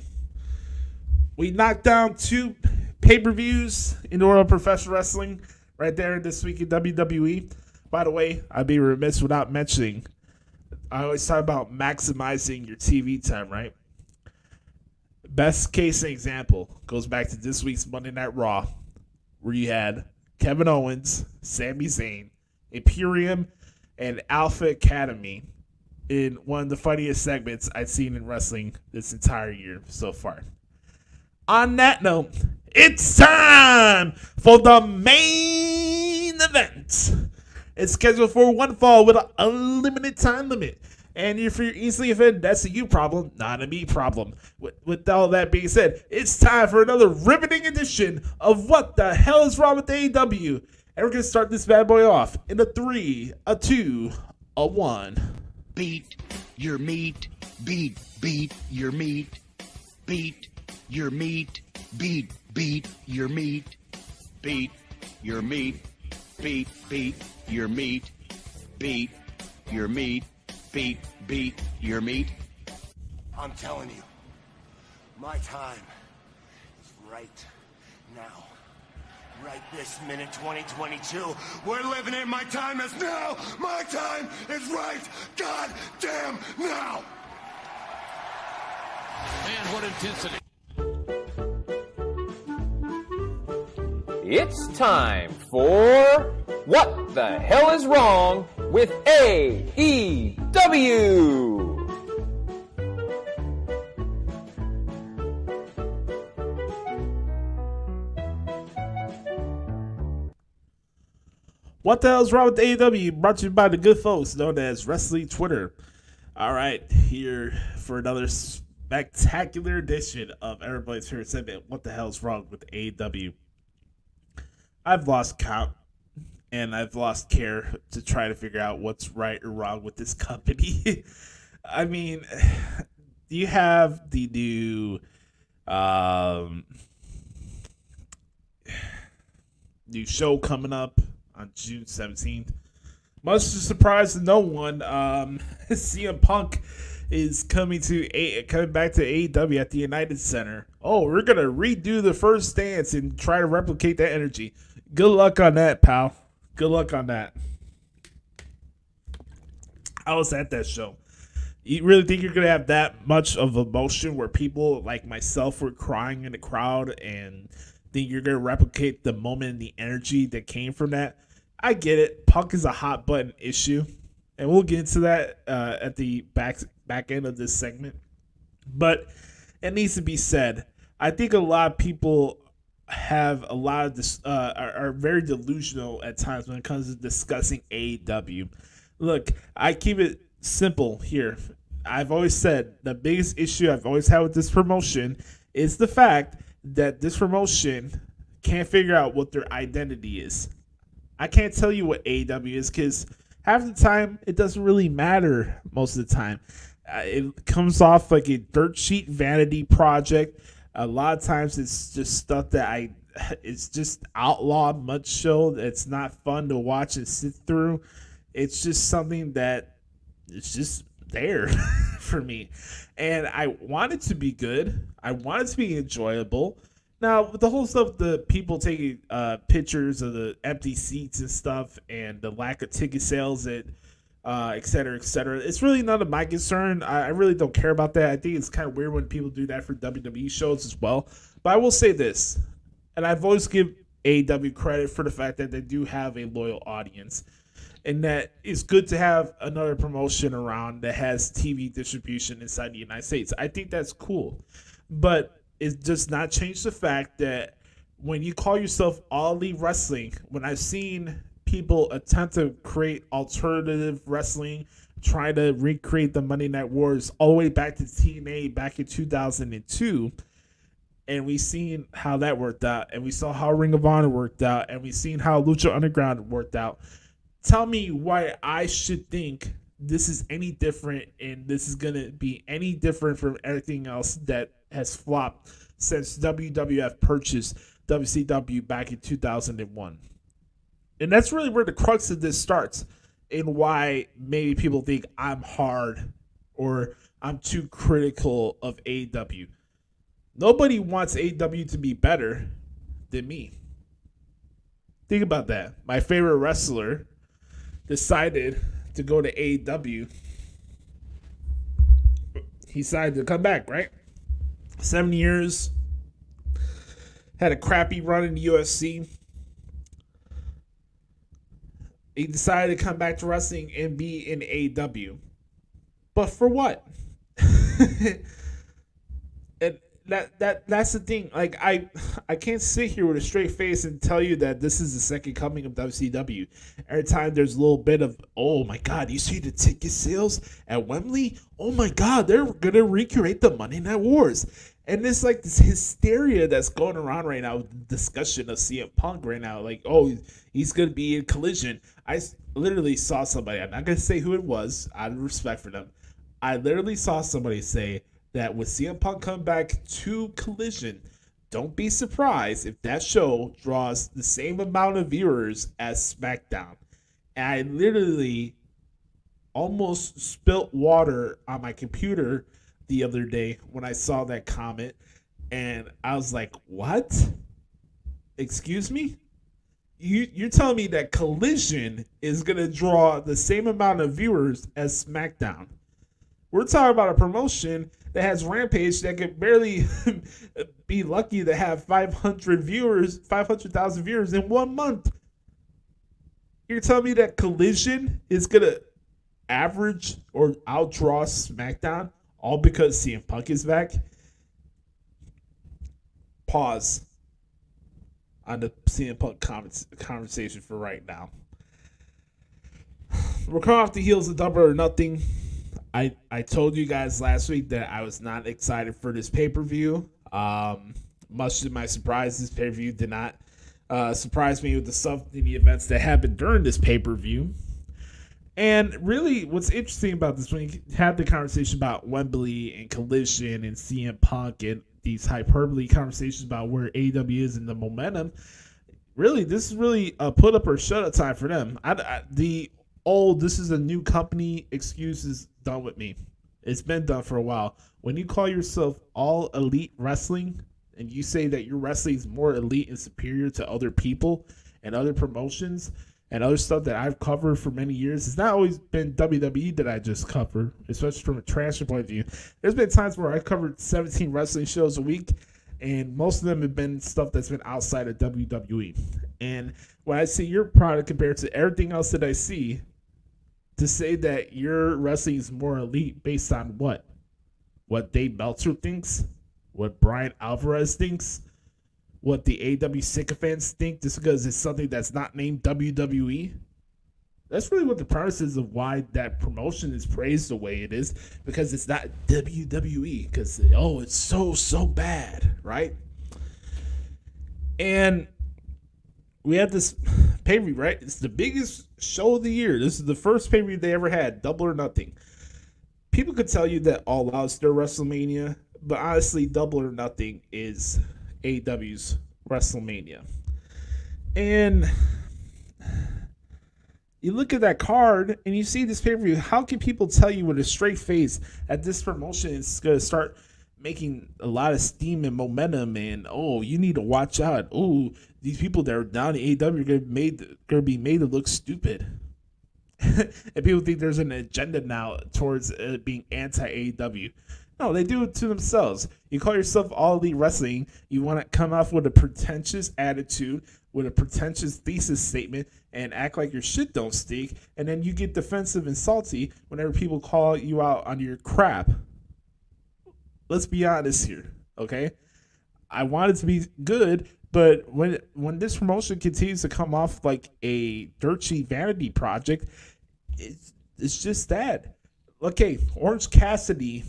We knocked down 2 pay-per-views in the world of professional wrestling right there this week in WWE. By the way, I'd be remiss without mentioning, I always talk about maximizing your TV time, right? Best case example goes back to this week's Monday Night Raw, where you had Kevin Owens, Sami Zayn, Imperium, and Alpha Academy in one of the funniest segments I've seen in wrestling this entire year so far. On that note, it's time for the main event. It's scheduled for one fall with an unlimited time limit. And if you're easily offended, that's a you problem, not a me problem. With all that being said, it's time for another riveting edition of What the Hell is Wrong with AEW? And we're going to start this bad boy off in a 3, a 2, a 1. Beat your meat, beat your meat, beat your meat, beat your meat, beat your meat, beat your meat, beat your meat, beat your meat. I'm telling you, my time is right now. Right this minute, 2022. We're living it. My time is now. My time is right goddamn now. Man, what intensity. It's time for What the Hell is Wrong with AEW? What the hell is wrong with AEW? Brought to you by the good folks known as Wrestling Twitter. All right, here for another spectacular edition of everybody's favorite segment, What the hell is wrong with AEW? I've lost count and I've lost care to try to figure out what's right or wrong with this company. I mean, you have the new show coming up on June 17th. Much to the surprise of no one, CM Punk is coming back to AEW at the United Center. Oh, we're gonna redo the first dance and try to replicate that energy. Good luck on that, pal. Good luck on that. I was at that show. You really think you're gonna have that much of emotion where people like myself were crying in the crowd and think you're gonna replicate the moment and the energy that came from that? I get it. Punk is a hot button issue, and we'll get into that at the back end of this segment. But it needs to be said. I think a lot of people have a lot of this are very delusional at times when it comes to discussing AEW. Look, I keep it simple here. I've always said the biggest issue I've always had with this promotion is the fact that this promotion can't figure out what their identity is. I can't tell you what AEW is because half the time it doesn't really matter most of the time. It comes off like a dirt sheet vanity project. A lot of times it's just stuff that it's just outlaw mud show that's not fun to watch and sit through. It's just something that it's just there for me. And I want it to be good. I want it to be enjoyable. Now, with the whole stuff, the people taking pictures of the empty seats and stuff and the lack of ticket sales, et cetera, it's really none of my concern. I really don't care about that. I think it's kind of weird when people do that for WWE shows as well. But I will say this, and I've always give AEW credit for the fact that they do have a loyal audience. and that it's good to have another promotion around that has TV distribution inside the United States. I think that's cool, but it does not change the fact that when you call yourself All Elite Wrestling, when I've seen people attempt to create alternative wrestling, try to recreate the Monday Night Wars all the way back to TNA back in 2002, and we seen how that worked out, and we saw how Ring of Honor worked out, and we seen how Lucha Underground worked out. Tell me why I should think this is any different, and this is going to be any different from everything else that has flopped since WWF purchased WCW back in 2001. And that's really where the crux of this starts, and why maybe people think I'm hard or I'm too critical of AEW. Nobody wants AEW to be better than me. Think about that. My favorite wrestler decided to go to AEW. He decided to come back, right? 7 years. Had a crappy run in the UFC. He decided to come back to wrestling and be in AEW. But for what? And that's the thing. Like I can't sit here with a straight face and tell you that this is the second coming of WCW. Every time there's a little bit of, oh my God, you see the ticket sales at Wembley? Oh my God, they're gonna recreate the Monday Night Wars. And it's like this hysteria that's going around right now with the discussion of CM Punk right now. Like, oh, he's going to be in Collision. I literally saw somebody, I'm not going to say who it was, out of respect for them. I literally saw somebody say that with CM Punk come back to Collision, don't be surprised if that show draws the same amount of viewers as SmackDown. And I literally almost spilt water on my computer the other day when I saw that comment, and I was like, what? Excuse me? You're telling me that Collision is going to draw the same amount of viewers as SmackDown? We're talking about a promotion that has Rampage that could barely be lucky to have 500,000 viewers in 1 month. You're telling me that Collision is going to average or outdraw SmackDown all because CM Punk is back? Pause on the CM Punk conversation for right now. We're coming off the heels of Double or Nothing. I told you guys last week that I was not excited for this pay-per-view. Much to my surprise, this pay-per-view did not surprise me with the events that happened during this pay-per-view. And really, what's interesting about this, when you had the conversation about Wembley and Collision and CM Punk and these hyperbole conversations about where AEW is in the momentum, really, this is really a put up or shut up time for them. This is a new company excuse is done with me. It's been done for a while. When you call yourself All Elite Wrestling and you say that your wrestling is more elite and superior to other people and other promotions and other stuff that I've covered for many years, it's not always been WWE that I just cover, especially from a transfer point of view. There's been times where I covered 17 wrestling shows a week, and most of them have been stuff that's been outside of WWE. And when I see your product compared to everything else that I see, to say that your wrestling is more elite based on what? What Dave Meltzer thinks? What Brian Alvarez thinks? What the AW sycophants think just because it's something that's not named WWE? That's really what the premise is of why that promotion is praised the way it is, because it's not WWE, because, oh, it's so bad, right? And we had this pay-per-view, right? It's the biggest show of the year. This is the first pay-per-view they ever had, Double or Nothing. People could tell you that All Out's their WrestleMania, but honestly, Double or Nothing is AEW's WrestleMania. And you look at that card and you see this pay-per-view. How can people tell you with a straight face that this promotion is going to start making a lot of steam and momentum, and oh, you need to watch out. Oh, these people that are down in AEW are going to be made to look stupid. And people think there's an agenda now towards being anti-AEW. No, they do it to themselves. You call yourself All Elite Wrestling. You want to come off with a pretentious attitude, with a pretentious thesis statement, and act like your shit don't stink. And then you get defensive and salty whenever people call you out on your crap. Let's be honest here, okay? I want it to be good, but when this promotion continues to come off like a dirt cheap vanity project, it's just that. Okay, Orange Cassidy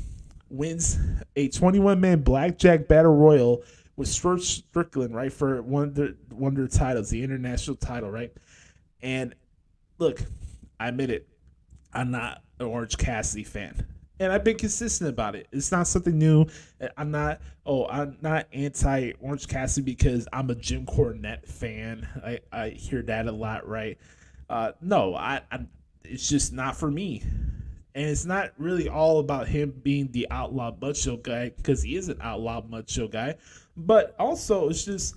wins a 21-man blackjack battle royal with Strickland, right, for one of their titles, the international title, right? And look, I admit it, I'm not an Orange Cassidy fan. And I've been consistent about it. It's not something new. I'm not anti Orange Cassidy because I'm a Jim Cornette fan. I hear that a lot, right? No, it's just not for me. And it's not really all about him being the outlaw macho guy, because he is an outlaw macho guy. But also, it's just,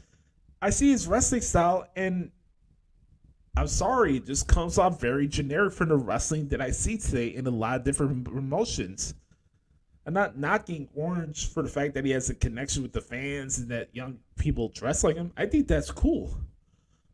I see his wrestling style, and I'm sorry, it just comes off very generic from the wrestling that I see today in a lot of different promotions. I'm not knocking Orange for the fact that he has a connection with the fans and that young people dress like him. I think that's cool.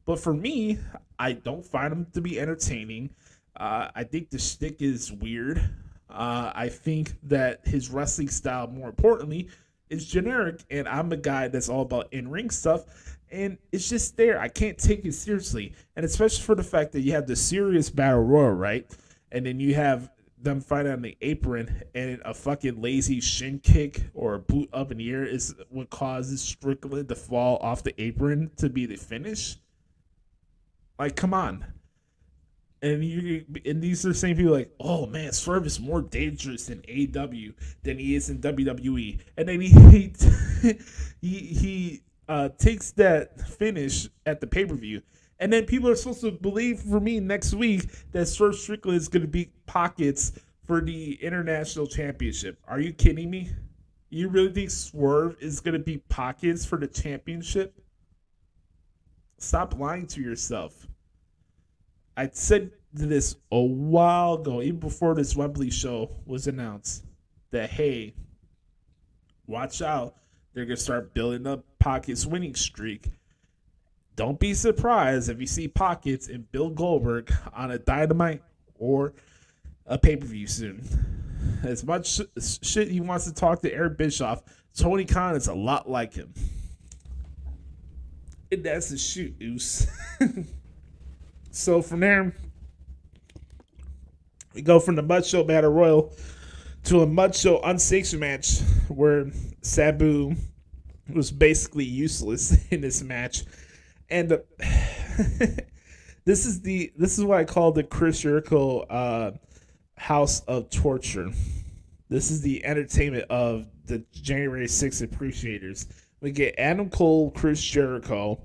But for me, I don't find him to be entertaining. I think the shtick is weird. I think that his wrestling style, more importantly, is generic, and I'm a guy that's all about in-ring stuff, and it's just there. I can't take it seriously, and especially for the fact that you have the serious battle royal, right? And then you have them fight on the apron, and a fucking lazy shin kick or a boot up in the air is what causes Strickland to fall off the apron to be the finish. Like, come on. And these are the same people like, oh man, Swerve is more dangerous in AEW than he is in WWE. And then he takes that finish at the pay-per-view. And then people are supposed to believe for me next week that Swerve Strickland is going to beat Pockets for the International Championship. Are you kidding me? You really think Swerve is going to beat Pockets for the championship? Stop lying to yourself. I said this a while ago, even before this Wembley show was announced, that, hey, watch out. They're going to start building up Pockets' winning streak. Don't be surprised if you see Pockets and Bill Goldberg on a Dynamite or a pay-per-view soon. As much shit he wants to talk to Eric Bischoff, Tony Khan is a lot like him. And that's the shoot, Oos. So from there, we go from the Mud Show Battle Royal to a Mud Show unsanctioned match where Sabu was basically useless in this match. And this is what I call the Chris Jericho House of Torture. This is the entertainment of the January 6th appreciators. We get Adam Cole, Chris Jericho.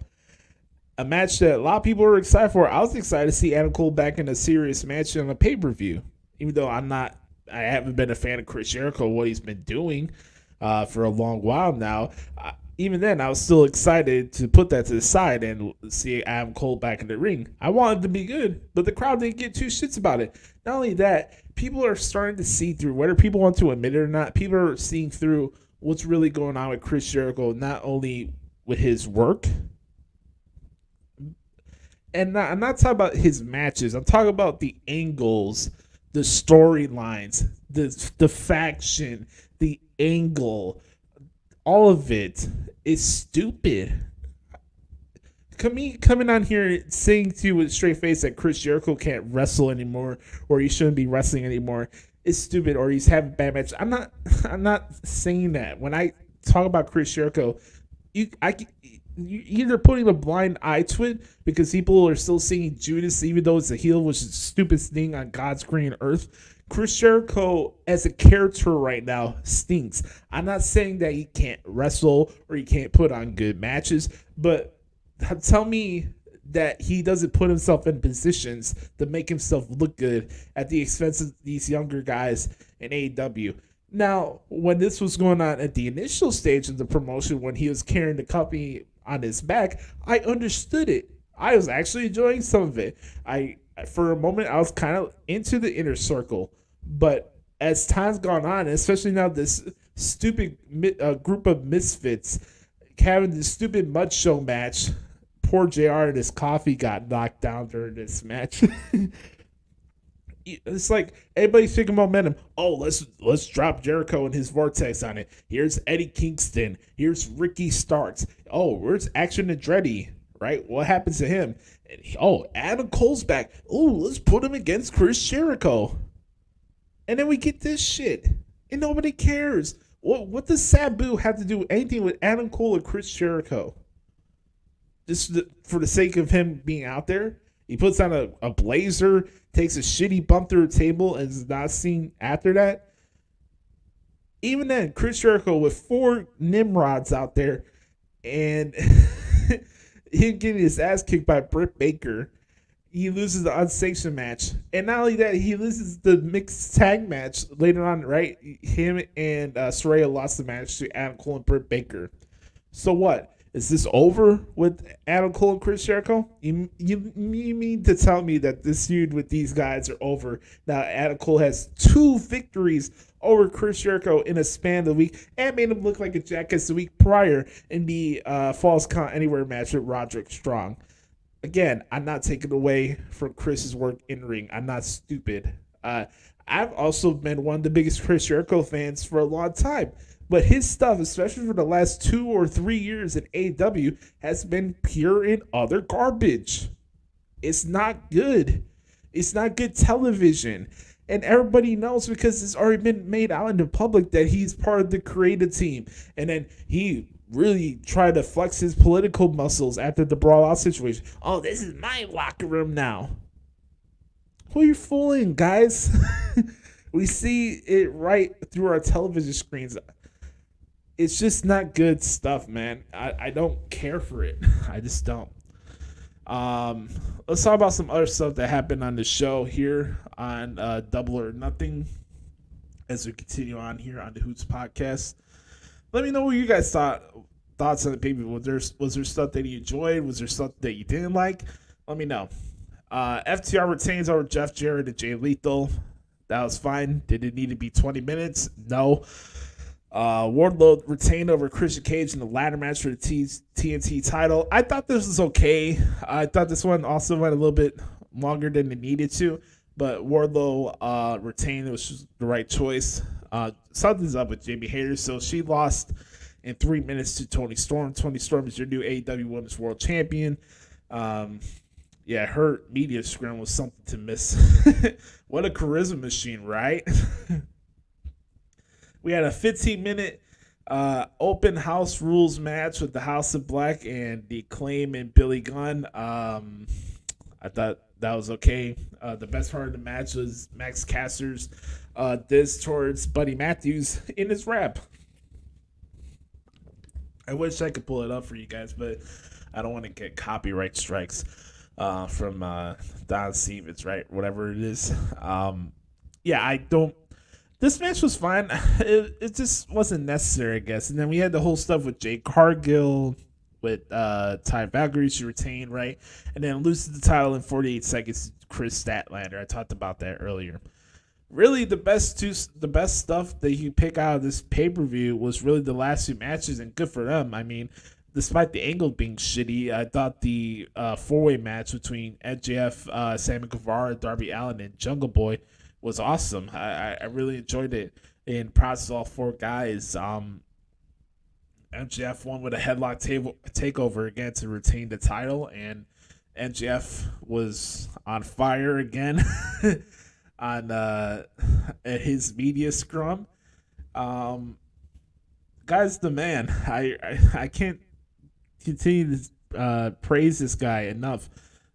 A match that a lot of people were excited for. I was excited to see Adam Cole back in a serious match on a pay-per-view. Even though I haven't been a fan of Chris Jericho, what he's been doing for a long while now. Even then, I was still excited to put that to the side and see Adam Cole back in the ring. I wanted to be good, but the crowd didn't get two shits about it. Not only that, people are starting to see through, whether people want to admit it or not, people are seeing through what's really going on with Chris Jericho, not only with his work, and I'm not talking about his matches. I'm talking about the angles, the storylines, the faction, the angle. All of it is stupid. Coming on here saying to you with a straight face that Chris Jericho can't wrestle anymore or he shouldn't be wrestling anymore is stupid, or he's having bad matches. I'm not saying that. When I talk about Chris Jericho, you either putting a blind eye to it because people are still seeing Judas even though it's a heel, which is the stupidest thing on God's green earth. Chris Jericho as a character right now stinks. I'm not saying that he can't wrestle or he can't put on good matches, but tell me that he doesn't put himself in positions to make himself look good at the expense of these younger guys in AEW. Now, when this was going on at the initial stage of the promotion, when he was carrying the company on his back, I understood it. I was actually enjoying some of it. For a moment, I was kind of into the inner circle, but as time's gone on, especially now this stupid group of misfits having this stupid mud show match. Poor JR and his coffee got knocked down during this match. It's like everybody's taking momentum. Oh, let's drop Jericho and his vortex on it. Here's Eddie Kingston. Here's Ricky Starks. Oh, where's Action Andretti? Right? What happens to him? Oh, Adam Cole's back. Oh, let's put him against Chris Jericho. And then we get this shit, and nobody cares. What does Sabu have to do with anything with Adam Cole or Chris Jericho? Just for the sake of him being out there? He puts on a blazer, takes a shitty bump through a table, and is not seen after that. Even then, Chris Jericho with 4 Nimrods out there, and him getting his ass kicked by Britt Baker. He loses the unsanctioned match. And not only that, he loses the mixed tag match later on, right? Him and Saraya lost the match to Adam Cole and Britt Baker. So what? Is this over with Adam Cole and Chris Jericho? You mean to tell me that this feud with these guys are over? Now Adam Cole has 2 victories over Chris Jericho in a span of the week and made him look like a jackass the week prior in the Falls Count Anywhere match with Roderick Strong. Again, I'm not taking away from Chris's work in ring. I'm not stupid. I've also been one of the biggest Chris Jericho fans for a long time. But his stuff, especially for the last 2 or 3 years in AEW, has been pure and utter garbage. It's not good. It's not good television. And everybody knows because it's already been made out in the public that he's part of the creative team. And then he really tried to flex his political muscles after the Brawl Out situation. Oh, this is my locker room now. Who are you fooling, guys? We see it right through our television screens. It's just not good stuff, man. I don't care for it. I just don't. Let's talk about some other stuff that happened on the show here on Double or Nothing as we continue on here on the Hoots podcast. Let me know what you guys thoughts on the pay-per-view. Was there stuff that you enjoyed? Was there stuff that you didn't like? Let me know. FTR retains over Jeff Jarrett and Jay Lethal. That was fine. Did it need to be 20 minutes? No. Wardlow retained over Christian Cage in the ladder match for the TNT title. I thought this was okay. I thought this one also went a little bit longer than it needed to, but Wardlow retained, which was the right choice. Something's up with Jamie Hayter, so she lost in 3 minutes to Toni Storm. Toni Storm is your new AEW Women's World Champion. Yeah, her media scrum was something to miss. What a charisma machine, right? We had a 15-minute open house rules match with the House of Black and the Claim and Billy Gunn. I thought that was okay. The best part of the match was Max Caster's diss towards Buddy Matthews in his rap. I wish I could pull it up for you guys, but I don't want to get copyright strikes from Don Stevens, right? Whatever it is. Yeah, I don't. This match was fine. It just wasn't necessary, I guess. And then we had the whole stuff with Jade Cargill, with Ty Valkyrie, she retained, right? And then loses the title in 48 seconds to Chris Statlander. I talked about that earlier. Really, the best stuff that you pick out of this pay-per-view was really the last 2 matches, and good for them. I mean, despite the angle being shitty, I thought the 4-way match between MJF, Sammy Guevara, Darby Allin, and Jungle Boy was awesome. I really enjoyed it. And props to all 4 guys. MJF won with a headlock takeover again to retain the title, and MJF was on fire again on his media scrum. Guy's the man. I can't continue to praise this guy enough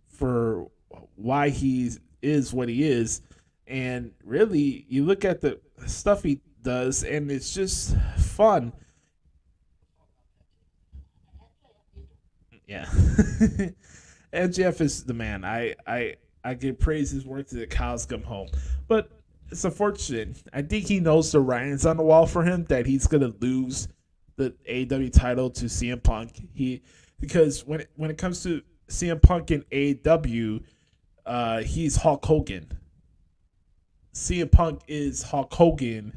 for why he is what he is. And really, you look at the stuff he does, and it's just fun. Yeah. MJF is the man. I give praise his work to the cows come home. But it's unfortunate. I think he knows the writing's on the wall for him, that he's going to lose the AEW title to CM Punk. Because when it comes to CM Punk in AEW, he's Hulk Hogan. CM Punk is Hulk Hogan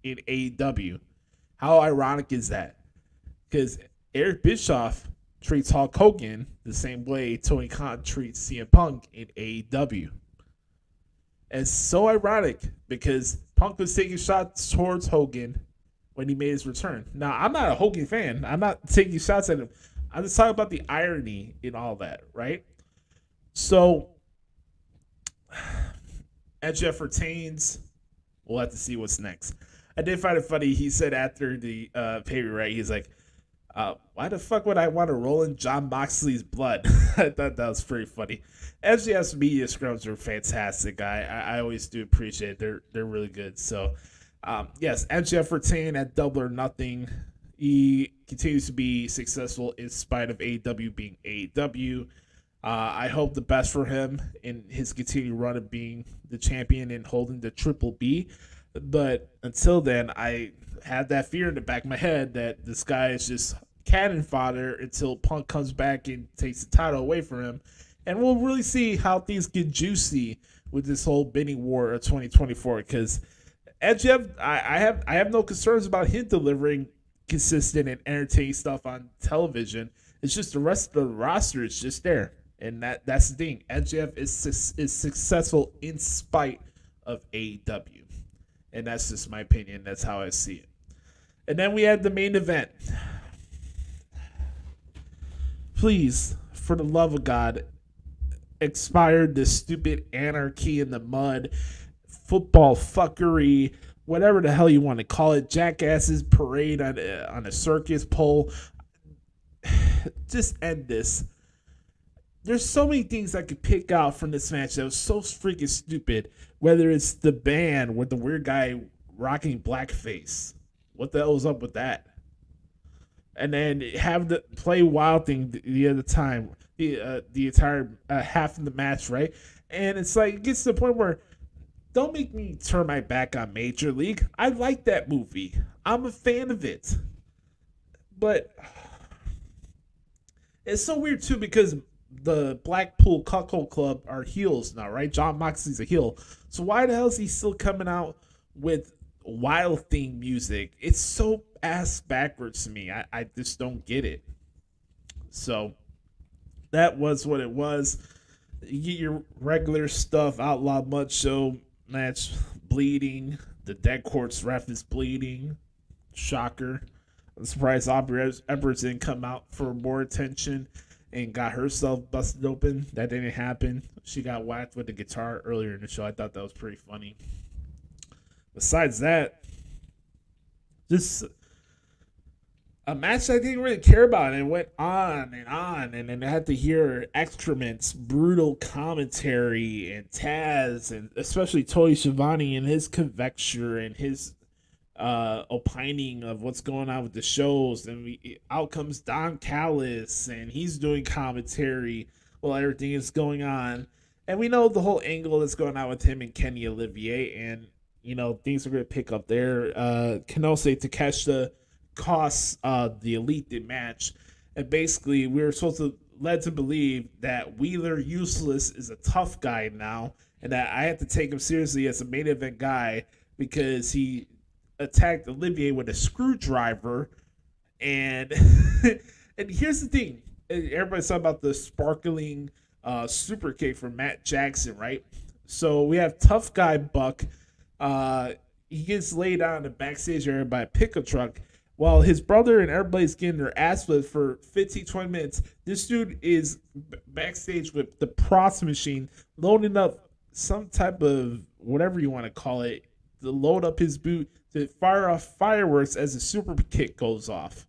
in AEW. How ironic is that? Because Eric Bischoff treats Hulk Hogan the same way Tony Khan treats CM Punk in AEW. And it's so ironic because Punk was taking shots towards Hogan when he made his return. Now, I'm not a Hogan fan. I'm not taking shots at him. I'm just talking about the irony in all that, right? So, MJF retains. We'll have to see what's next. I did find it funny. He said after the pay-per-view, right? He's like, why the fuck would I want to roll in John Moxley's blood? I thought that was pretty funny. MJF's media scrums are fantastic. I always do appreciate it. They're really good. So, yes, MJF retained at Double or Nothing. He continues to be successful in spite of AEW being AEW. I hope the best for him in his continued run of being the champion and holding the Triple B. But until then, I had that fear in the back of my head that this guy is just cannon fodder until Punk comes back and takes the title away from him. And we'll really see how things get juicy with this whole bidding war of 2024. Because MJF, I have no concerns about him delivering consistent and entertaining stuff on television. It's just the rest of the roster is just there. And that's the thing. MJF is successful in spite of AEW. And that's just my opinion. That's how I see it. And then we had the main event. Please, for the love of God, expired this stupid anarchy in the mud, football fuckery, whatever the hell you want to call it, jackasses parade on a circus pole. Just end this. There's so many things I could pick out from this match that was so freaking stupid. Whether it's the band with the weird guy rocking blackface. What the hell was up with that? And then have the play Wild thing the other time. The entire half of the match, right? And it's like, it gets to the point where, don't make me turn my back on Major League. I like that movie. I'm a fan of it. But it's so weird, too, because the Blackpool Cuckold Club are heels now, right? John Moxley's a heel. So why the hell is he still coming out with Wild Thing music? It's so ass backwards to me. I just don't get it. So that was what it was. You get your regular stuff, Outlaw Mud Show match, bleeding. The Dead Courts ref is bleeding. Shocker. I'm surprised Aubrey Edwards didn't come out for more attention and got herself busted open. That didn't happen. She got whacked with the guitar earlier in the show. I thought that was pretty funny. Besides that, just a match I didn't really care about, and it went on, and then I had to hear excrements, brutal commentary, and Taz, and especially Tony Schiavone and his conjecture and his opining of what's going on with the shows. And out comes Don Callis, and he's doing commentary while everything is going on. And we know the whole angle that's going on with him and Kenny Olivier, and things are going to pick up there. Kanose Takeshita costs the Elite the match, and basically we were led to believe that Wheeler Useless is a tough guy now, and that I have to take him seriously as a main event guy because he attacked Olivier with a screwdriver. And and here's the thing, everybody's talking about the sparkling super kick from Matt Jackson, right? So we have tough guy Buck. He gets laid out in the backstage area by a pickup truck while his brother and everybody's getting their ass whipped for 15-20 minutes. This dude is backstage with the props machine loading up some type of whatever you want to call it to load up his boot to fire off fireworks as the super kick goes off.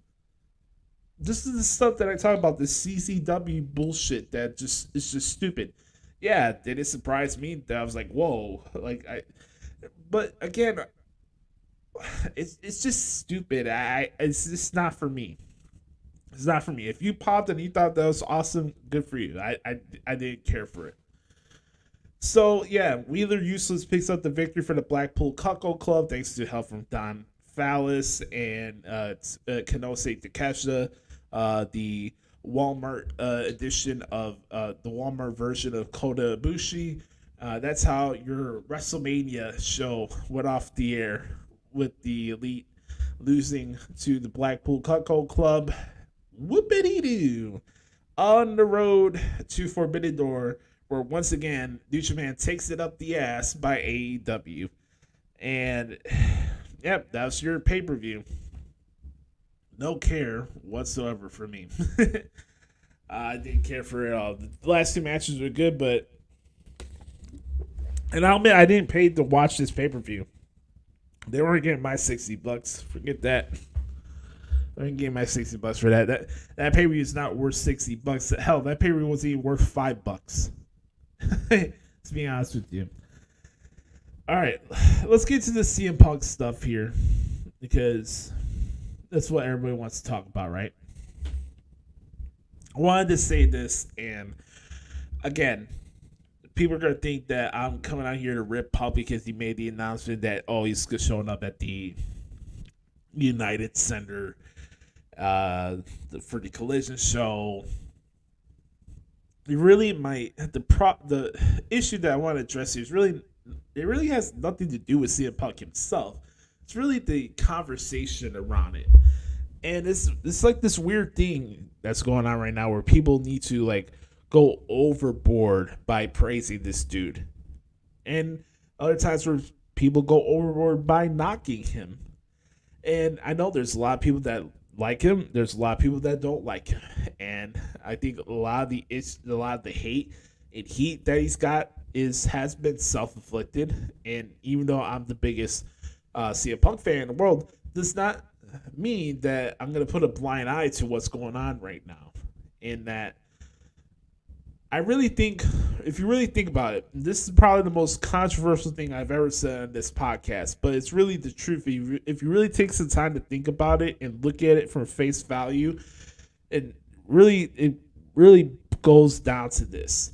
This is the stuff that I talk about, the CCW bullshit that it's just stupid. Yeah, did it surprise me that I was like, whoa, but again, it's just stupid. It's just not for me. It's not for me. If you popped and you thought that was awesome, good for you. I didn't care for it. So yeah, Wheeler Useless picks up the victory for the Blackpool Cuckold Club thanks to help from Don Fallis and Kanose Takeshita. The Walmart edition of the Walmart version of Kota Ibushi. That's how your WrestleMania show went off the air, with the Elite losing to the Blackpool Cuckold Club. Whoopity doo. On the road to Forbidden Door, where once again, Lucha Man takes it up the ass by AEW. And, yep, that was your pay-per-view. No care whatsoever for me. I didn't care for it all. The last two matches were good, but... And I'll admit, I didn't pay to watch this pay-per-view. They weren't getting my $60. Forget that. I didn't get my $60 for that. That pay-per-view is not worth $60. Hell, that pay-per-view wasn't even worth $5. To be honest with you. All right, let's get to the CM Punk stuff here, because that's what everybody wants to talk about, right? I wanted to say this, and again, people are going to think that I'm coming out here to rip Punk because he made the announcement that, he's showing up at the United Center for the Collision show. It really might, the issue that I want to address here is it really has nothing to do with CM Punk himself. It's really the conversation around it. And it's like this weird thing that's going on right now where people need to like go overboard by praising this dude. And other times where people go overboard by knocking him. And I know there's a lot of people that like him. There's a lot of people that don't like him. And I think a lot of the hate and heat that he's got has been self-inflicted. And even though I'm the biggest CM Punk fan in the world, does not mean that I'm going to put a blind eye to what's going on right now. In that, I really think, if you really think about it, this is probably the most controversial thing I've ever said on this podcast, but it's really the truth. If you really take some time to think about it and look at it from face value, it really goes down to this.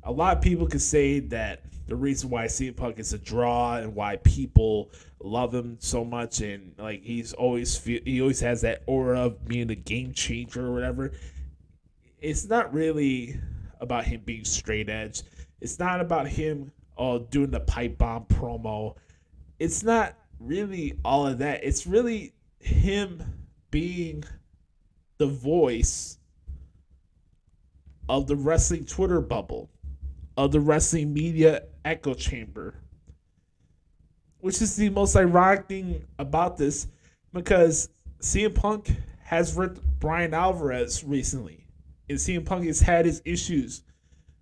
A lot of people could say that the reason why CM Punk is a draw and why people love him so much, and like he always has that aura of being a game changer or whatever. It's not really about him being straight edge. It's not about him doing the pipe bomb promo. It's not really all of that. It's really him being the voice of the wrestling Twitter bubble, of the wrestling media echo chamber, which is the most ironic thing about this, because CM Punk has ripped Brian Alvarez recently. And CM Punk has had his issues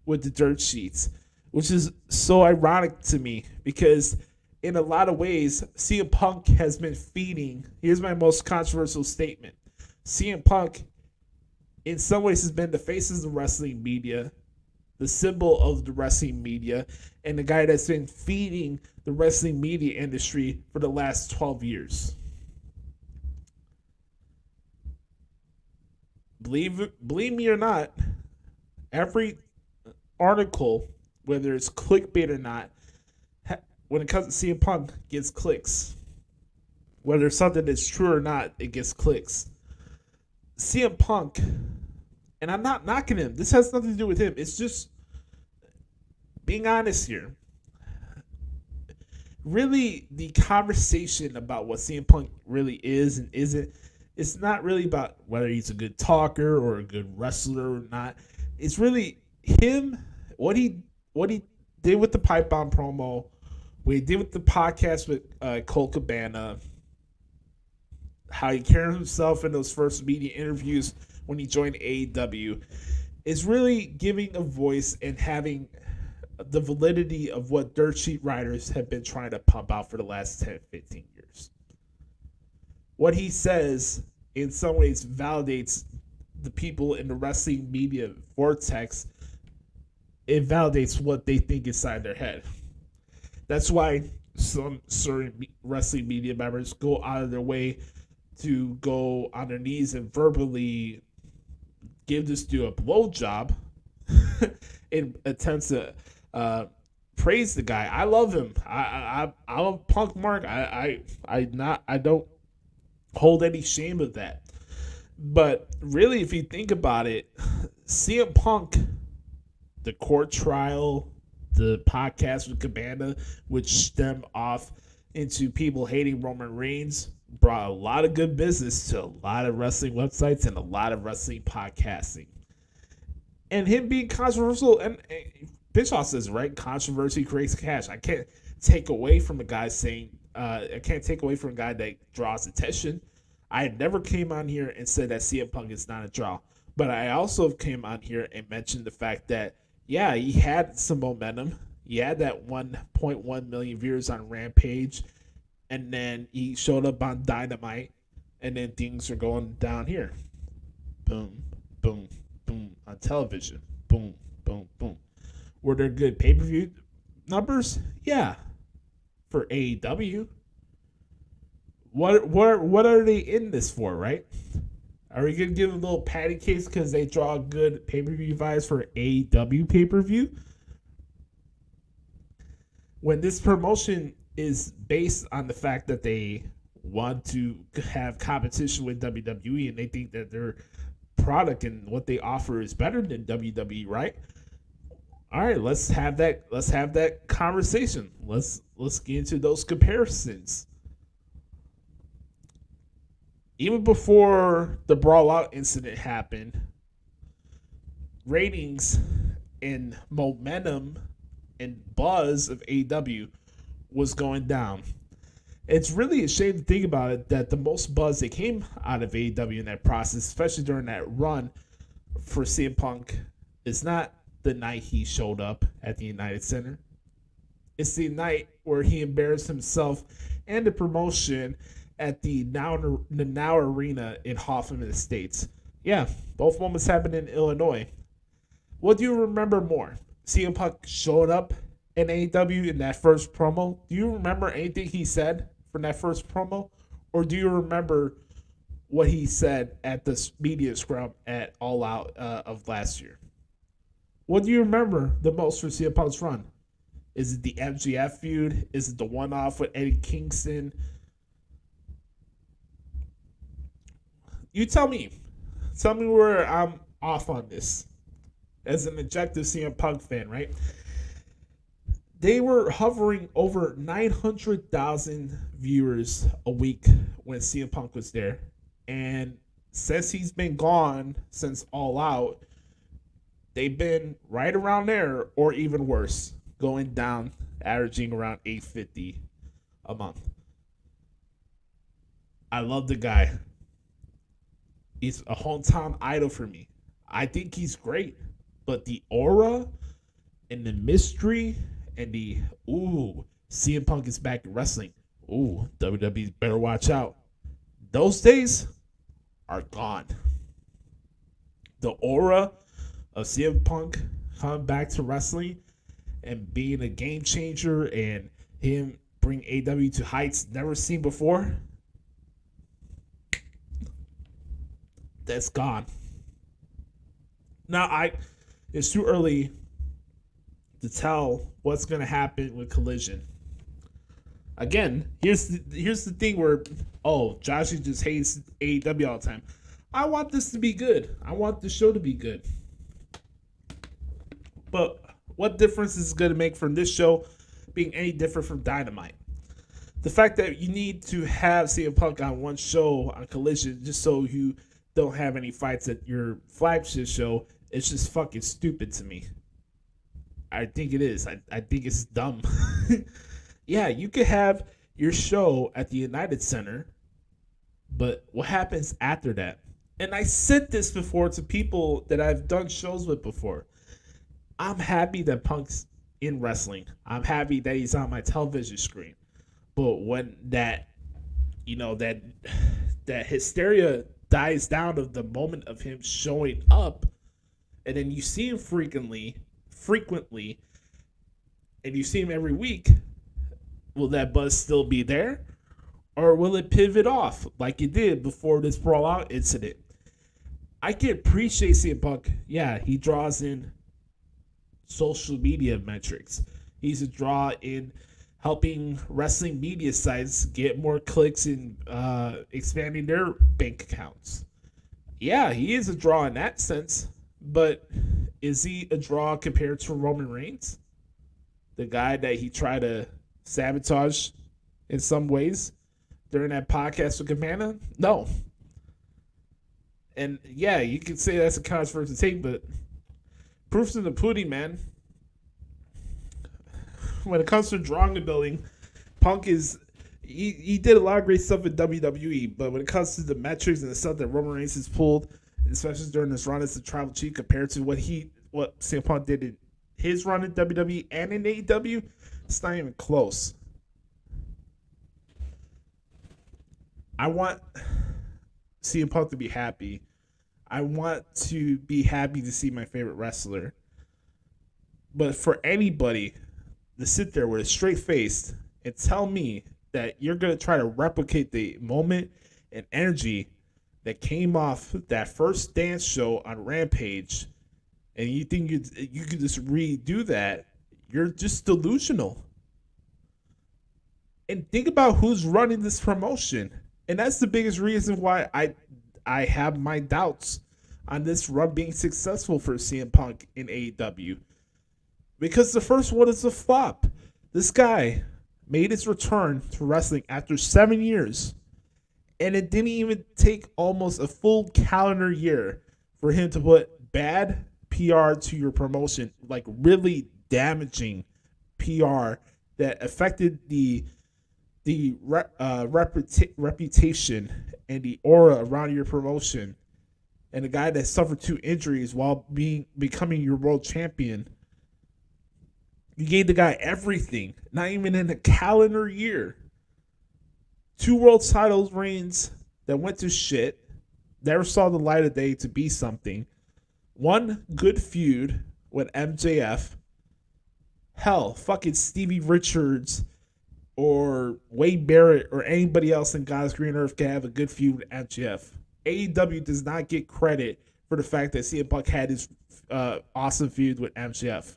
with the dirt sheets, which is so ironic to me because in a lot of ways, CM Punk has been feeding. Here's my most controversial statement. CM Punk, in some ways, has been the face of the wrestling media, the symbol of the wrestling media, and the guy that's been feeding the wrestling media industry for the last 12 years. Believe me or not, every article, whether it's clickbait or not, when it comes to CM Punk, gets clicks. Whether something is true or not, it gets clicks. CM Punk, and I'm not knocking him. This has nothing to do with him. It's just being honest here. Really, the conversation about what CM Punk really is and isn't, it's not really about whether he's a good talker or a good wrestler or not. It's really him, what he did with the pipe bomb promo, what he did with the podcast with Colt Cabana, how he carried himself in those first media interviews when he joined AEW, is really giving a voice and having the validity of what dirt sheet writers have been trying to pump out for the last 10, 15 years. What he says, in some ways, validates the people in the wrestling media vortex. It validates what they think inside their head. That's why some certain wrestling media members go out of their way to go on their knees and verbally give this dude a blowjob in attempts to praise the guy. I love him. I'm a Punk mark. I don't hold any shame of that. But really, if you think about it, CM Punk, the court trial, the podcast with Cabana, which stemmed off into people hating Roman Reigns, brought a lot of good business to a lot of wrestling websites and a lot of wrestling podcasting. And him being controversial, and Bischoff says, right, controversy creates cash. I can't take away from a guy saying, I can't take away from a guy that draws attention. I never came on here and said that CM Punk is not a draw. But I also came on here and mentioned the fact that, yeah, he had some momentum. He had that 1.1 million viewers on Rampage. And then he showed up on Dynamite. And then things are going down here. Boom, boom, boom. On television. Boom, boom, boom. Were there good pay-per-view numbers? Yeah. For AEW. What are they in this for, right? Are we going to give a little patty case because they draw good pay-per-view vibes for AEW pay-per-view? When this promotion is based on the fact that they want to have competition with WWE and they think that their product and what they offer is better than WWE, right? All right, let's have that conversation. Let's get into those comparisons. Even before the Brawl Out incident happened, ratings and momentum and buzz of AEW was going down. It's really a shame to think about it that the most buzz that came out of AEW in that process, especially during that run for CM Punk, is not the night he showed up at the United Center. It's the night where he embarrassed himself and the promotion at the Now Arena in Hoffman Estates. Yeah, both moments happened in Illinois. What do you remember more? CM Punk showing up in AEW in that first promo? Do you remember anything he said from that first promo? Or do you remember what he said at the media scrum at All Out of last year? What do you remember the most for CM Punk's run? Is it the MJF feud? Is it the one-off with Eddie Kingston? You tell me. Tell me where I'm off on this. As an objective CM Punk fan, right? They were hovering over 900,000 viewers a week when CM Punk was there. And since he's been gone, since All Out, they've been right around there or even worse, going down, averaging around 850 a month. I love the guy. He's a hometown idol for me. I think he's great. But the aura and the mystery and the, CM Punk is back in wrestling. WWE better watch out. Those days are gone. The aura of CM Punk coming back to wrestling and being a game changer and him bring AW to heights never seen before, that's gone. Now, it's too early to tell what's going to happen with Collision. Again, here's the thing where, Joshie just hates AEW all the time. I want this to be good. I want the show to be good. But what difference is it going to make from this show being any different from Dynamite? The fact that you need to have CM Punk on one show on Collision just so you don't have any fights at your flagship show, it's just fucking stupid to me. I think it is. I think it's dumb. Yeah, you could have your show at the United Center, but what happens after that? And I said this before to people that I've done shows with before. I'm happy that Punk's in wrestling. I'm happy that he's on my television screen. But when that hysteria dies down of the moment of him showing up, and then you see him frequently, and you see him every week, will that buzz still be there? Or will it pivot off like it did before this Brawl Out incident? I can appreciate CM Punk. Yeah, he draws in social media metrics. He's a draw in helping wrestling media sites get more clicks and expanding their bank accounts. Yeah, he is a draw in that sense, but is he a draw compared to Roman Reigns? the guy that he tried to sabotage in some ways during that podcast with Cabana? No. And yeah, you could say that's a controversial take, but proof's in the pudding, man. When it comes to drawing the building, Punk is he did a lot of great stuff in WWE, but when it comes to the metrics and the stuff that Roman Reigns has pulled, especially during this run as the Tribal Chief, compared to what CM Punk did in his run in WWE and in AEW, it's not even close. I want CM Punk to be happy. I want to be happy to see my favorite wrestler. But for anybody to sit there with a straight face and tell me that you're going to try to replicate the moment and energy that came off that first dance show on Rampage, and you think you could just redo that, you're just delusional. And think about who's running this promotion. And that's the biggest reason why I have my doubts on this run being successful for CM Punk in AEW. Because the first one is a flop. This guy made his return to wrestling after 7 years. And it didn't even take almost a full calendar year for him to put bad PR to your promotion, like really damaging PR that affected the reputation and the aura around your promotion, and a guy that suffered 2 injuries while becoming your world champion. You gave the guy everything, not even in a calendar year. 2 world titles reigns that went to shit, never saw the light of day to be something. 1 good feud with MJF. Hell, fucking Stevie Richards or Wade Barrett or anybody else in God's green earth can have a good feud with MJF. AEW does not get credit for the fact that CM Punk had his awesome feud with MJF.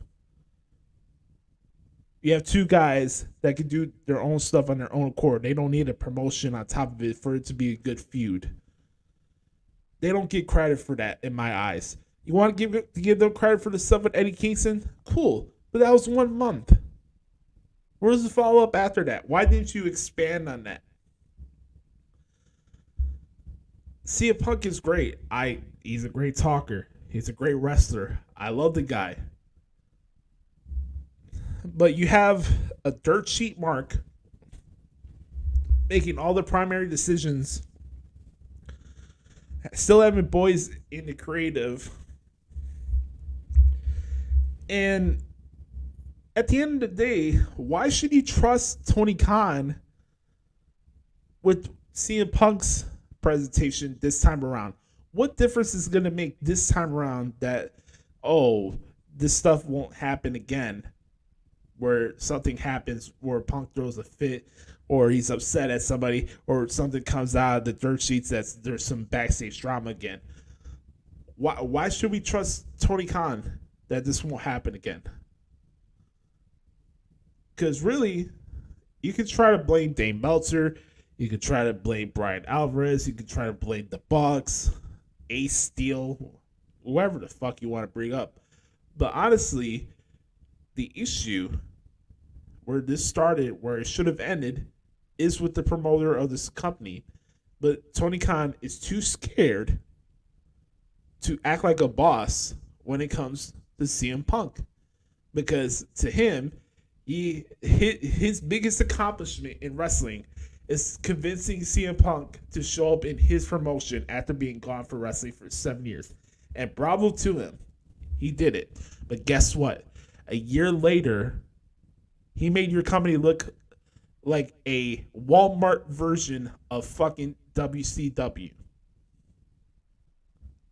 You have 2 guys that can do their own stuff on their own accord. They don't need a promotion on top of it for it to be a good feud. They don't get credit for that in my eyes. You want to give them credit for the stuff with Eddie Kingston? Cool. But that was 1 month. Where's the follow-up after that? Why didn't you expand on that? CM Punk is great. He's a great talker. He's a great wrestler. I love the guy. But you have a dirt sheet mark making all the primary decisions, still having boys in the creative. And at the end of the day, why should you trust Tony Khan with CM Punk's presentation this time around? What difference is going to make this time around that, this stuff won't happen again? Where something happens where Punk throws a fit or he's upset at somebody or something comes out of the dirt sheets that there's some backstage drama again. Why should we trust Tony Khan that this won't happen again? Because really, you can try to blame Dane Meltzer, you could try to blame Brian Alvarez, you could try to blame the Bucks, Ace Steel, whoever the fuck you want to bring up. But honestly, the issue where this started, where it should have ended, is with the promoter of this company. But Tony Khan is too scared to act like a boss when it comes to CM Punk. Because to him, his biggest accomplishment in wrestling is convincing CM Punk to show up in his promotion after being gone for wrestling for 7 years. And bravo to him. He did it. But guess what? A year later, he made your company look like a Walmart version of fucking WCW.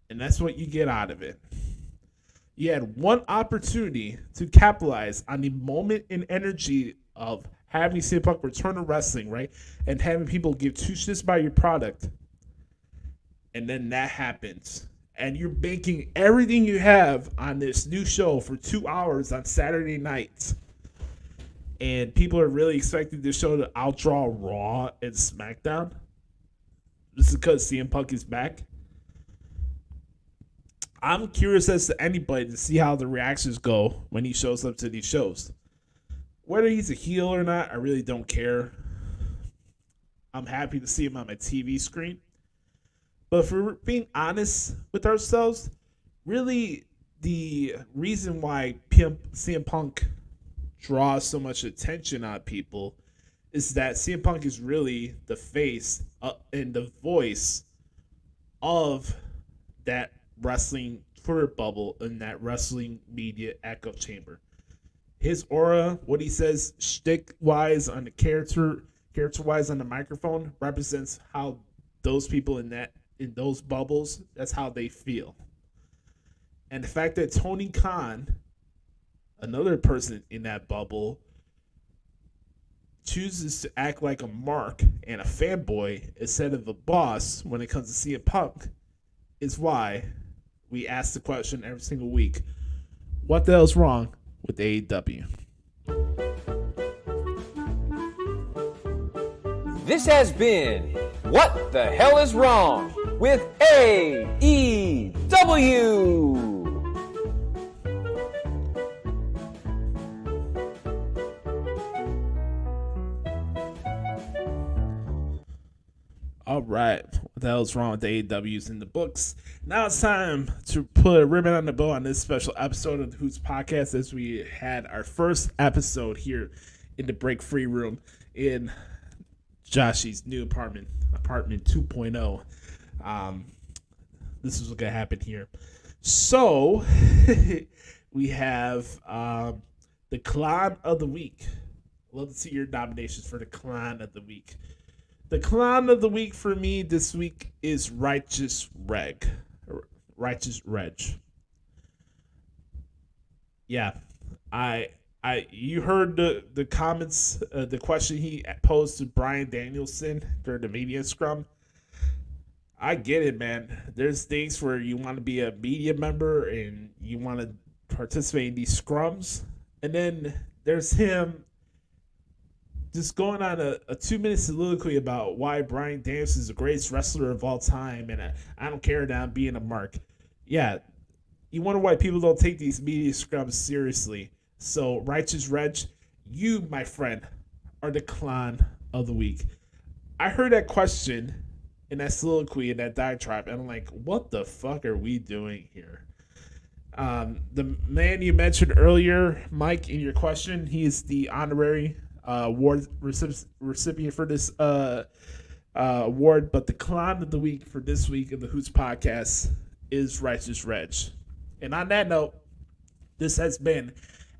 And that's what you get out of it. You had one opportunity to capitalize on the moment and energy of having CM Punk return to wrestling, right? And having people give 2 shits about your product. And then that happens. And you're banking everything you have on this new show for 2 hours on Saturday nights. And people are really expecting this show to outdraw Raw and SmackDown. Just because CM Punk is back. I'm curious as to anybody to see how the reactions go when he shows up to these shows. Whether he's a heel or not, I really don't care. I'm happy to see him on my TV screen. But if we're being honest with ourselves, really the reason why CM Punk draws so much attention on people is that CM Punk is really the face and the voice of that wrestling Twitter bubble and that wrestling media echo chamber. His aura, what he says shtick-wise on the character-wise on the microphone, represents how those people in those bubbles, that's how they feel. And the fact that Tony Khan, another person in that bubble, chooses to act like a mark and a fanboy instead of a boss when it comes to CM Punk is why we ask the question every single week, what the hell's wrong with AEW? This has been What the Hell is Wrong with AEW. All right, what the hell's wrong with the AEW's in the books? Now it's time to put a ribbon on the bow on this special episode of the Hoots podcast, as we had our first episode here in the Break Free Room in Joshie's new apartment 2.0. This is what's gonna happen here. So we have the CLAHN of the week. Love to see your nominations for the CLAHN of the week. The CLAHN of the week for me this week is Righteous Reg. Yeah, you heard the comments, the question he posed to Bryan Danielson during the media scrum. I get it, man. There's things where you want to be a media member and you want to participate in these scrums, and then there's him just going on a 2-minute soliloquy about why Bryan Danielson is the greatest wrestler of all time, and I don't care that I'm being a mark. Yeah, you wonder why people don't take these media scrums seriously. So, Righteous Reg, you, my friend, are the CLAHN of the week. I heard that question in that soliloquy, in that diatribe, and I'm like, what the fuck are we doing here? The man you mentioned earlier, Mike, in your question, he is the honorary award recipient for this award, but the CLAHN of the week for this week of the Hoots podcast is Righteous Reg. And on that note, this has been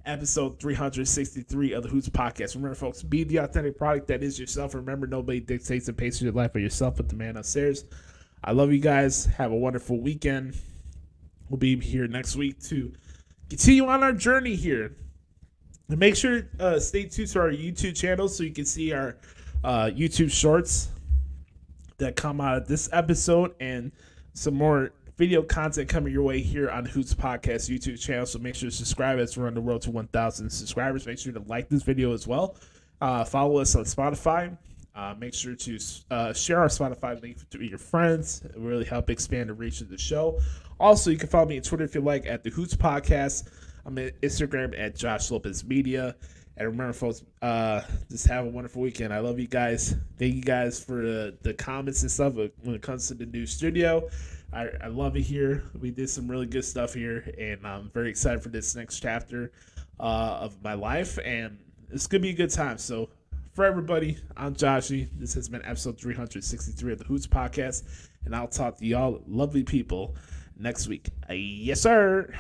episode 363 of the Hoots podcast. Remember, folks, be the authentic product that is yourself. Remember, nobody dictates and pays for your life but yourself, but the man upstairs. I love you guys. Have a wonderful weekend. We'll be here next week to continue on our journey here. And make sure stay tuned to our YouTube channel so you can see our YouTube shorts that come out of this episode and some more video content coming your way here on the Hoots Podcast YouTube channel. So make sure to subscribe as we're on the road to 1,000 subscribers. Make sure to like this video as well. Follow us on Spotify. Make sure to share our Spotify link to your friends. It will really help expand the reach of the show. Also, you can follow me on Twitter if you like at the Hoots Podcast. I'm at Instagram at Josh Lopez Media. And remember, folks, just have a wonderful weekend. I love you guys. Thank you guys for the comments and stuff when it comes to the new studio. I love it here. We did some really good stuff here, and I'm very excited for this next chapter of my life, and it's going to be a good time. So for everybody, I'm Joshie. This has been episode 363 of the Hoots Podcast, and I'll talk to y'all lovely people next week. Yes, sir.